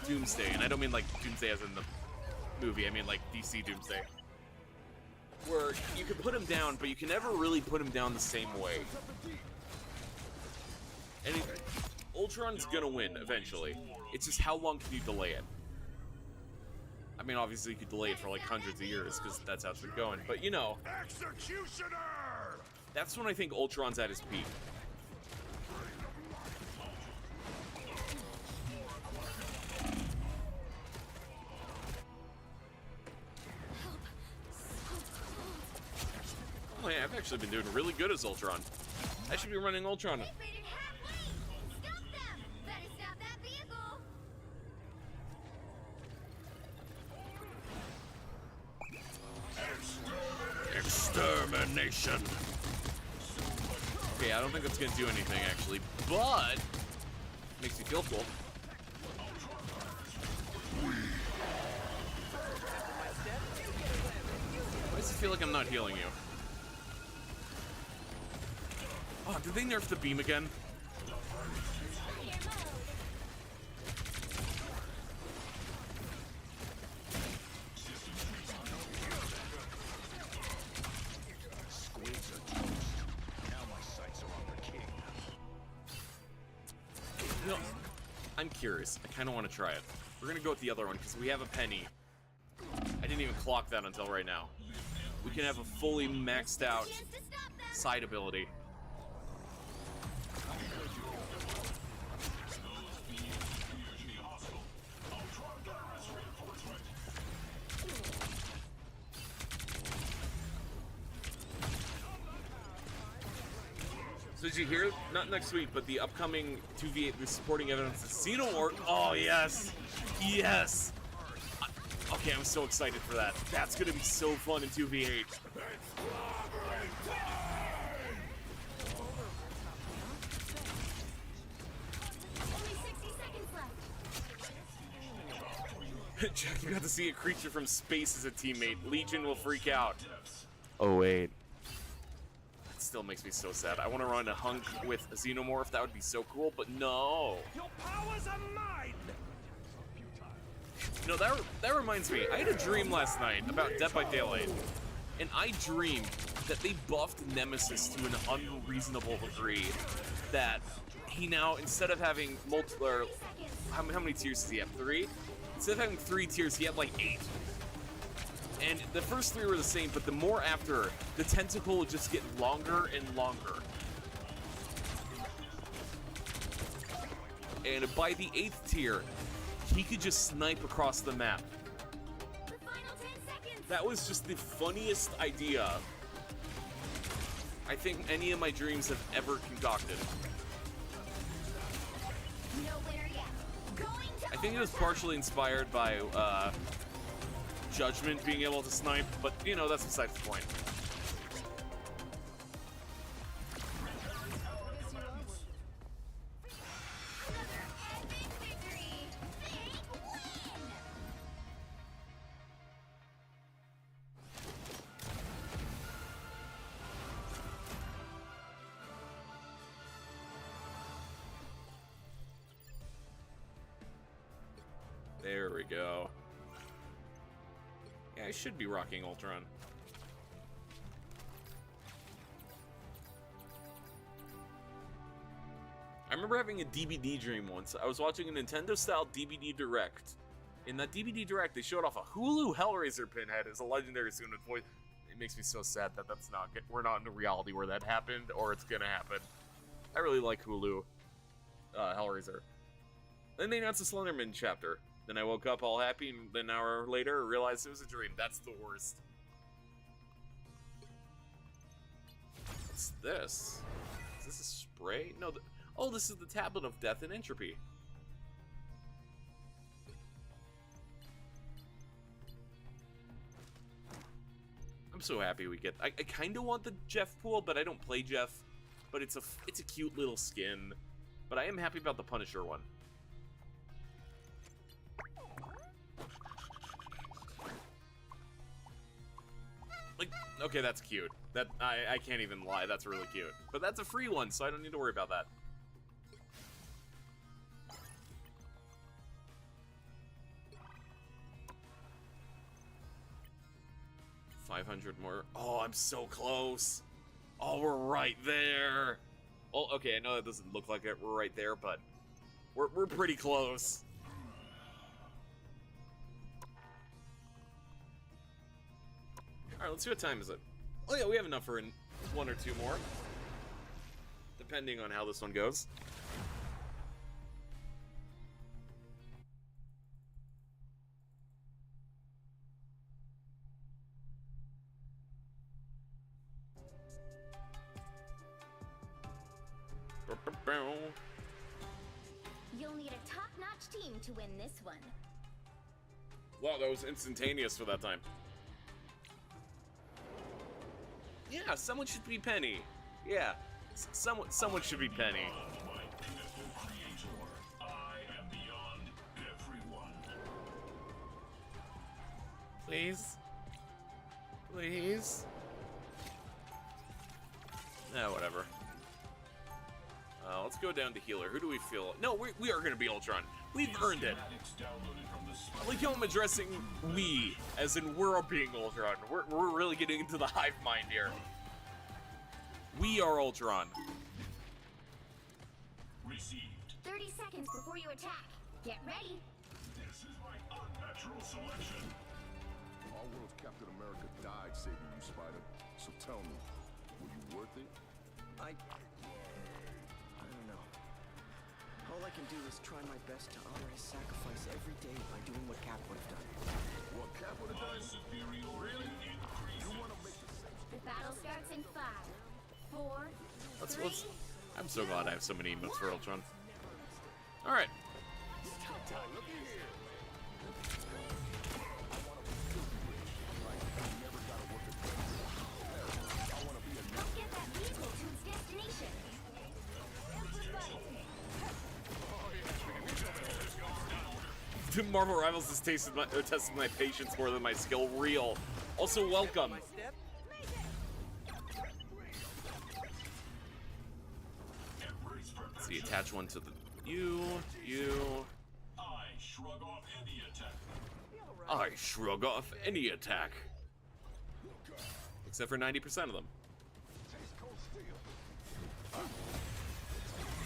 Doomsday, and I don't mean like Doomsday as in the movie, I mean like DC Doomsday. Where you can put him down, but you can never really put him down the same way. And Ultron's gonna win eventually. It's just how long can you delay it? I mean, obviously you could delay it for like hundreds of years, because that's how it's been going. But you know, Executioner! That's when I think Ultron's at his peak. Oh yeah, I've actually been doing really good as Ultron. I should be running Ultron. Extermination. Okay, I don't think that's gonna do anything actually, but makes me feel cool. Why does it feel like I'm not healing you? Oh, did they nerf the beam again? You know, I'm curious. I kind of want to try it. We're gonna go with the other one because we have a penny. I didn't even clock that until right now. We can have a fully maxed out side ability. So did you hear? Not next week, but the upcoming 2v8, the supporting evidence of Xenomorph. Oh, yes. Yes. Okay, I'm so excited for that. That's going to be so fun in 2v8. Jack, you got to see a creature from space as a teammate. Legion will freak out. Oh, wait. It still makes me so sad. I want to run a hunk with a Xenomorph. That would be so cool, but no. Your powers are mine! You know, that reminds me. I had a dream last night about Dead by Daylight, and I dreamed that they buffed Nemesis to an unreasonable degree. That he now, instead of having multiple, how many tiers does he have? 3? Instead of having 3 tiers, he had like 8. And the first 3 were the same, but the more after, the tentacle would just get longer and longer. And by the 8th tier, he could just snipe across the map. The final 10 seconds. That was just the funniest idea I think any of my dreams have ever concocted. No winner yet. Going to I think it was partially inspired by Judgment being able to snipe, but you know, that's besides the point. another epic victory. Big win. There we go. Yeah, I should be rocking Ultron. I remember having a DVD dream once. I was watching a Nintendo-style DVD Direct. In that DVD Direct, they showed off a Hulu Hellraiser pinhead as a legendary student voice. It makes me so sad that that's not good. We're not in a reality where that happened, or it's gonna happen. I really like Hulu Hellraiser. Then they announced the Slenderman chapter. Then I woke up all happy, and then an hour later realized it was a dream. That's the worst. What's this? Is this a spray? No. Oh, this is the Tablet of Death and Entropy. I'm so happy we get. I kind of want the Jeff pool, but I don't play Jeff. But it's a cute little skin. But I am happy about the Punisher one. Like, okay, that's cute. That I can't even lie. That's really cute. But that's a free one, so I don't need to worry about that. $500 more. Oh, I'm so close. Oh, we're right there. Oh, okay. I know that doesn't look like it. We're right there, but we're pretty close. Alright, let's see what time is it. Oh yeah, we have enough for 1 or 2 more. Depending on how this one goes. You'll need a top-notch team to win this one. Wow, that was instantaneous for that time. Yeah, someone should be Penny. Yeah, someone should be Penny. My pinnacle creator, I am beyond everyone. Please? Please? Nah, whatever. Let's go down to healer. Who do we feel? No, we are going to be Ultron. We've earned it. I like how I'm addressing we, as in we're being Ultron. We're really getting into the hive mind here. We are Ultron. Received. 30 seconds before you attack. Get ready. This is my unnatural selection. Our world's Captain America died saving you, Spider. So tell me, were you worth it? I don't know. All I can do is try my best to honor his sacrifice every day by doing what Cap would have done. What Cap would have My done? superiority increases. You want to make the same The battle starts in 5, 4, Let's. 3. I'm so glad I have so many emotes for Ultron. All right. Don't get that vehicle to its destination. Marvel Rivals has tested my patience more than my skill. Real. Also, welcome. See, attach one to the you. I shrug off any attack. I shrug off any attack. Except for 90% of them.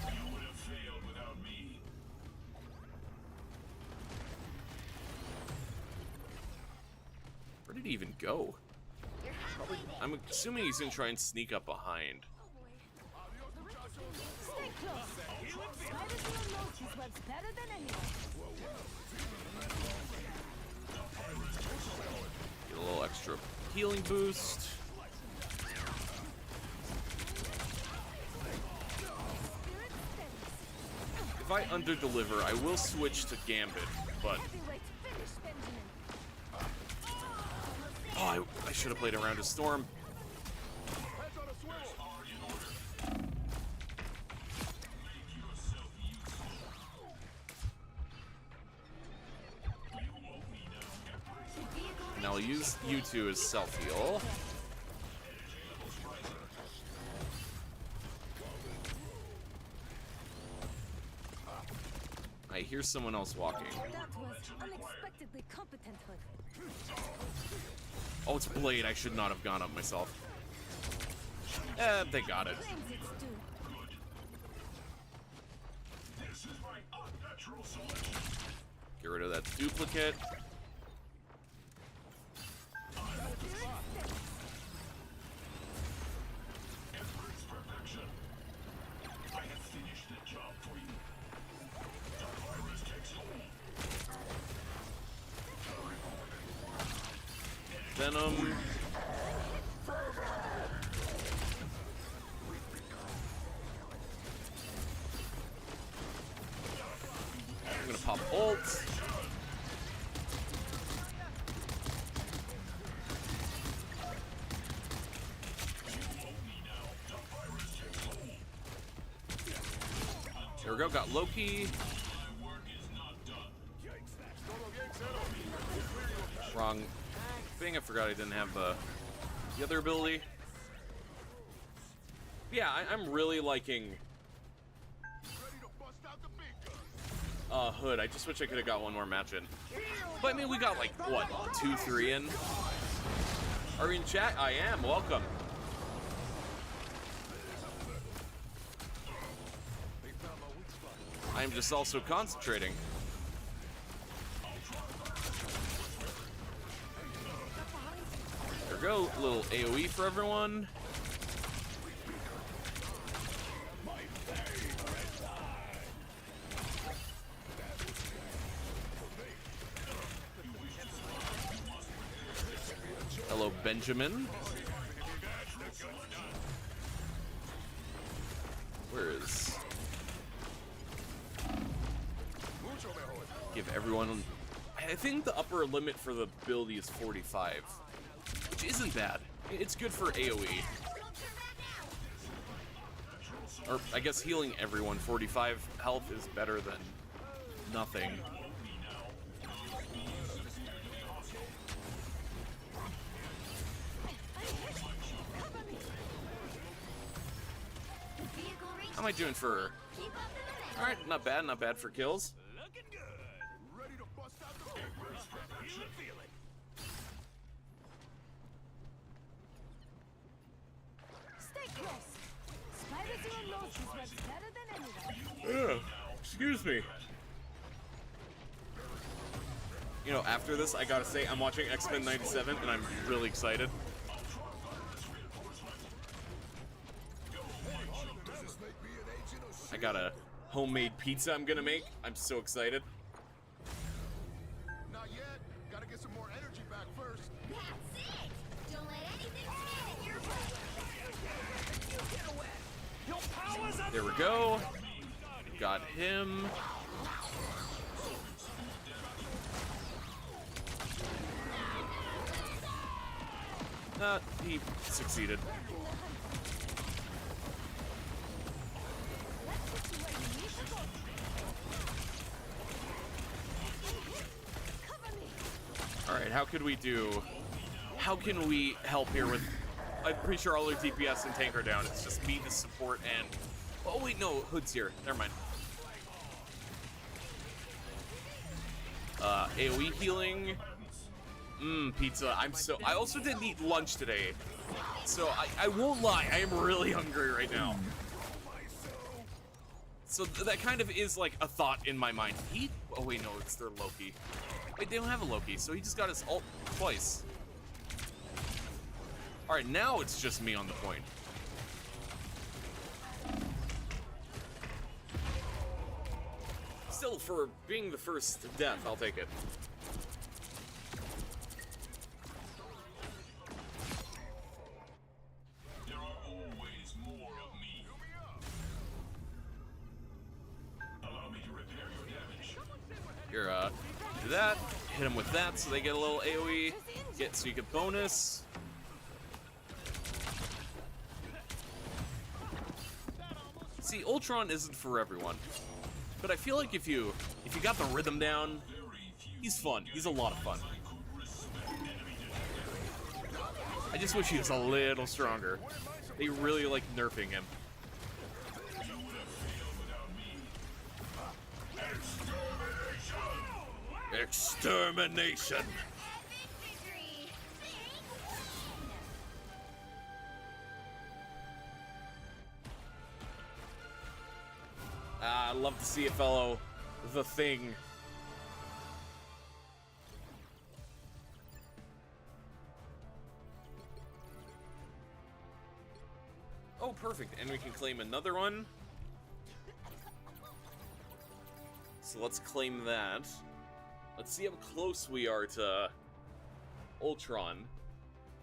You would have failed without me. Where did he even go? I'm assuming he's gonna try and sneak up behind. Stay close. Spiders will notice what's better than anyone. Get a little extra healing boost. If I underdeliver, I will switch to Gambit, but Heavyweight finish, Benjamin. oh, I should have played around a storm. And I'll use you two as self-heal. I hear someone else walking. That was unexpectedly competent, Hood. Oh, it's Blade. I should not have gone up myself. They got it. Claims it's due. This is my unnatural selection. Get rid of that duplicate. Embrace perfection. I have finished the job for you. The virus takes hold. Venom. I'm gonna pop ult. There we go, got Loki. My work is not done. Wrong thing, I forgot I didn't have the other ability. Yeah, I'm really liking Hood. I just wish I could have got one more match in. But I mean, we got like, what, 2, 3 in? Are you in chat? I am, welcome. I'm just also concentrating. There we go, little AoE for everyone. Hello, Benjamin. Where is... Give everyone... I think the upper limit for the ability is 45. Which isn't bad. It's good for AoE. Or, I guess healing everyone. 45 health is better than nothing. How am I doing for... Alright, not bad for kills. Stay close. Spiders will notice what's better than anyone. Excuse me. You know, after this, I gotta say, I'm watching X-Men 97, and I'm really excited. I got a homemade pizza I'm gonna make. I'm so excited. Not yet. Gotta get some more energy back first. That's it! Don't let anything stand in your way! There we go. Got him. He succeeded. Alright, how could we do... How can we help here with... I'm pretty sure all their DPS and tank are down. It's just me, the support, and Oh wait, no, Hood's here. Never mind. AoE healing. Pizza. I also didn't eat lunch today. So I won't lie, I am really hungry right now. So that kind of is like a thought in my mind. Oh wait, no, it's their Loki. Wait, they don't have a Loki, so he just got his ult twice. Alright, now it's just me on the point. Still, for being the first death, I'll take it. There are always more of me. Allow me to repair your damage. Here, do that. Hit him with that, so they get a little AoE. So you get bonus. See, Ultron isn't for everyone, but I feel like if you got the rhythm down, he's fun. He's a lot of fun. I just wish he was a little stronger. They really like nerfing him. Extermination! I love to see a fellow The Thing. Oh, perfect. And we can claim another one. So let's claim that. Let's see how close we are to Ultron.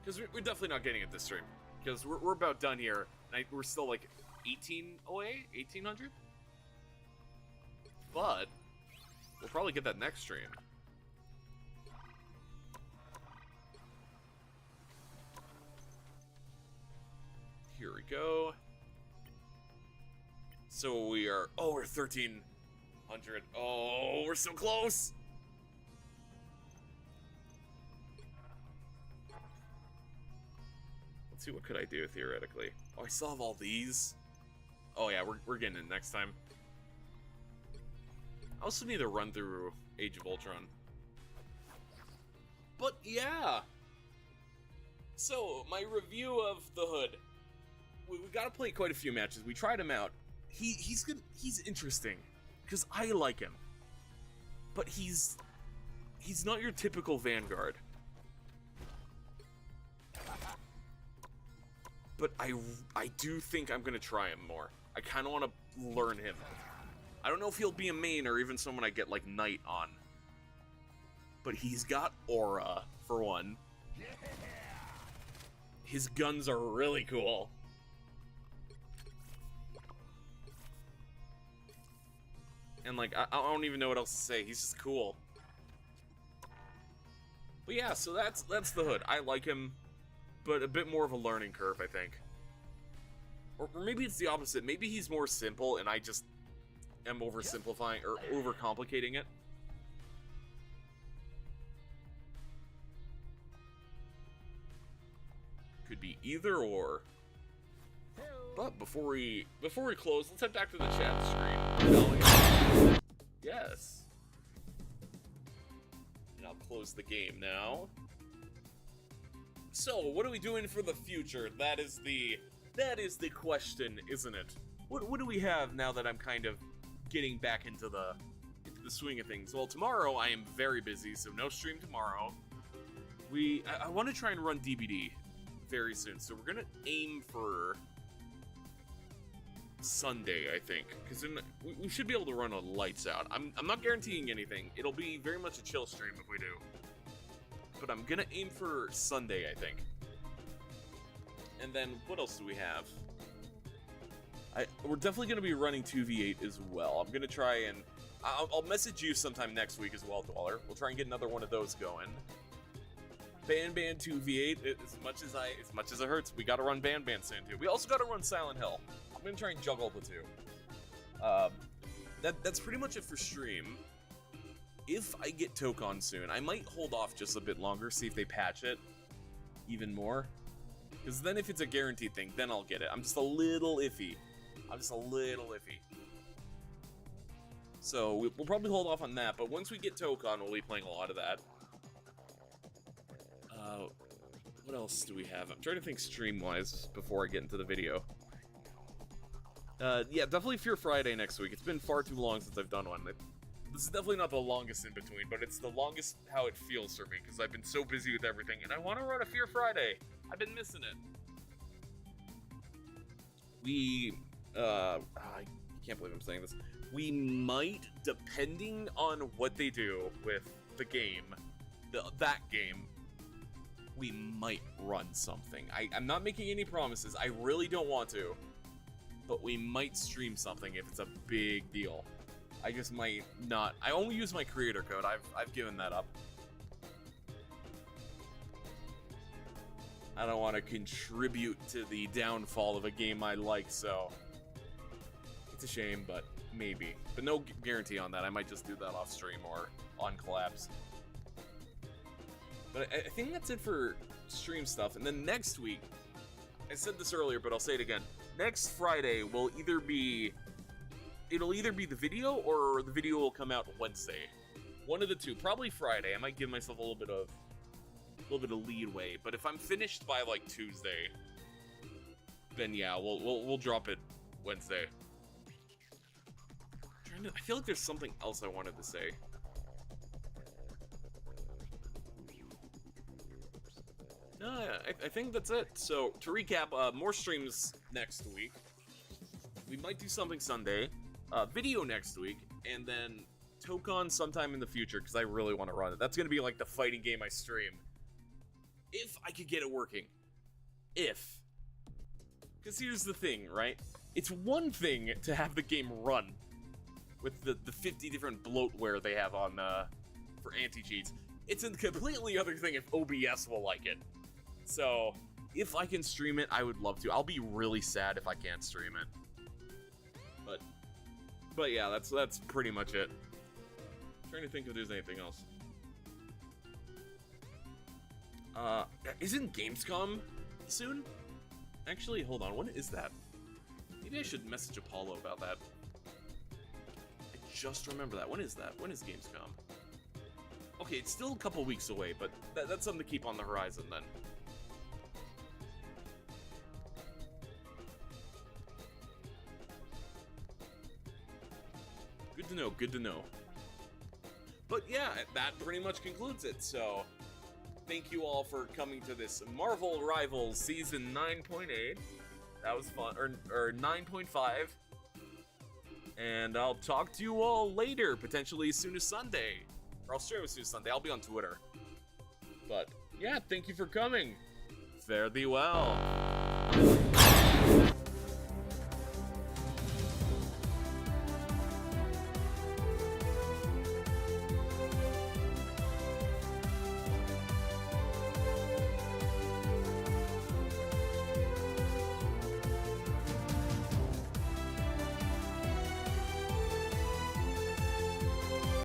Because we're definitely not getting it this stream. Because we're about done here. And we're still like 18 away? 1800? But we'll probably get that next stream. Here we go. So we are... Oh, we're 1300. Oh, we're so close! Let's see, what could I do, theoretically? Oh, I still have all these? Oh yeah, we're getting it next time. I also need to run through Age of Ultron. But yeah! So, my review of the Hood. We got to play quite a few matches. We tried him out. He's good. He's interesting because I like him. But he's not your typical Vanguard. But I do think I'm gonna try him more. I kind of want to learn him. I don't know if he'll be a main or even someone I get like Knight on. But he's got aura for one. His guns are really cool. And like, I don't even know what else to say. He's just cool. But yeah, so that's the Hood. I like him, but a bit more of a learning curve, I think. Or maybe it's the opposite. Maybe he's more simple, and I just am oversimplifying or overcomplicating it. Could be either or. But before we close, let's head back to the chat screen. Yes. And I'll close the game now. So, what are we doing for the future? That is the question, isn't it? What do we have now that I'm kind of getting back into the swing of things? Well, tomorrow I am very busy, so no stream tomorrow. I want to try and run DBD very soon, so we're gonna aim for Sunday, I think, because then we should be able to run a lights out. I'm not guaranteeing anything. It'll be very much a chill stream if we do. But I'm gonna aim for Sunday, I think. And then what else do we have? We're definitely gonna be running 2v8 as well. I'm gonna try and I'll message you sometime next week as well, Dweller. We'll try and get another one of those going. Ban 2v8. As much as it hurts, we gotta run Ban soon too. We also gotta run Silent Hill. I'm gonna try and juggle the two. That's pretty much it for stream. If I get Tokon soon, I might hold off just a bit longer, see if they patch it even more. Because then if it's a guaranteed thing, then I'll get it. I'm just a little iffy I'm just a little iffy. So we'll probably hold off on that, but once we get Tokon, we'll be playing a lot of that. What else do we have? I'm trying to think stream-wise before I get into the video. Yeah, definitely Fear Friday next week. It's been far too long since I've done one. This is definitely not the longest in between, but it's the longest how it feels for me, because I've been so busy with everything, and I want to run a Fear Friday. I've been missing it. I can't believe I'm saying this. We might, depending on what they do with the game, that game, we might run something. I'm not making any promises. I really don't want to. But we might stream something if it's a big deal. I just might not. I only use my creator code. I've given that up. I don't want to contribute to the downfall of a game I like, so it's a shame, but maybe. But no guarantee on that. I might just do that off stream or on collabs. But I think that's it for stream stuff. And then next week, I said this earlier, but I'll say it again. Next Friday will either be the video, or the video will come out Wednesday. One of the two. Probably Friday. I might give myself a little bit of leeway. But if I'm finished by like Tuesday, then yeah, we'll drop it Wednesday. I feel like there's something else I wanted to say. No, I think that's it. So, to recap, more streams next week. We might do something Sunday. Video next week. And then Tokon sometime in the future, because I really want to run it. That's going to be like the fighting game I stream. If I could get it working. If. Because here's the thing, right? It's one thing to have the game run with the 50 different bloatware they have on for anti-cheats. It's a completely other thing if OBS will like it. So, if I can stream it, I would love to. I'll be really sad if I can't stream it. But yeah, that's pretty much it. I'm trying to think if there's anything else. Isn't Gamescom soon? Actually, hold on. When is that? Maybe I should message Apollo about that. I just remember that. When is that? When is Gamescom? Okay, it's still a couple weeks away, but that's something to keep on the horizon then. Good to know, good to know. But yeah, that pretty much concludes it, so thank you all for coming to this Marvel Rivals Season 9.8. That was fun, or 9.5. And I'll talk to you all later, potentially as soon as Sunday. Or I'll stream as soon as Sunday, I'll be on Twitter. But yeah, thank you for coming. Fare thee well.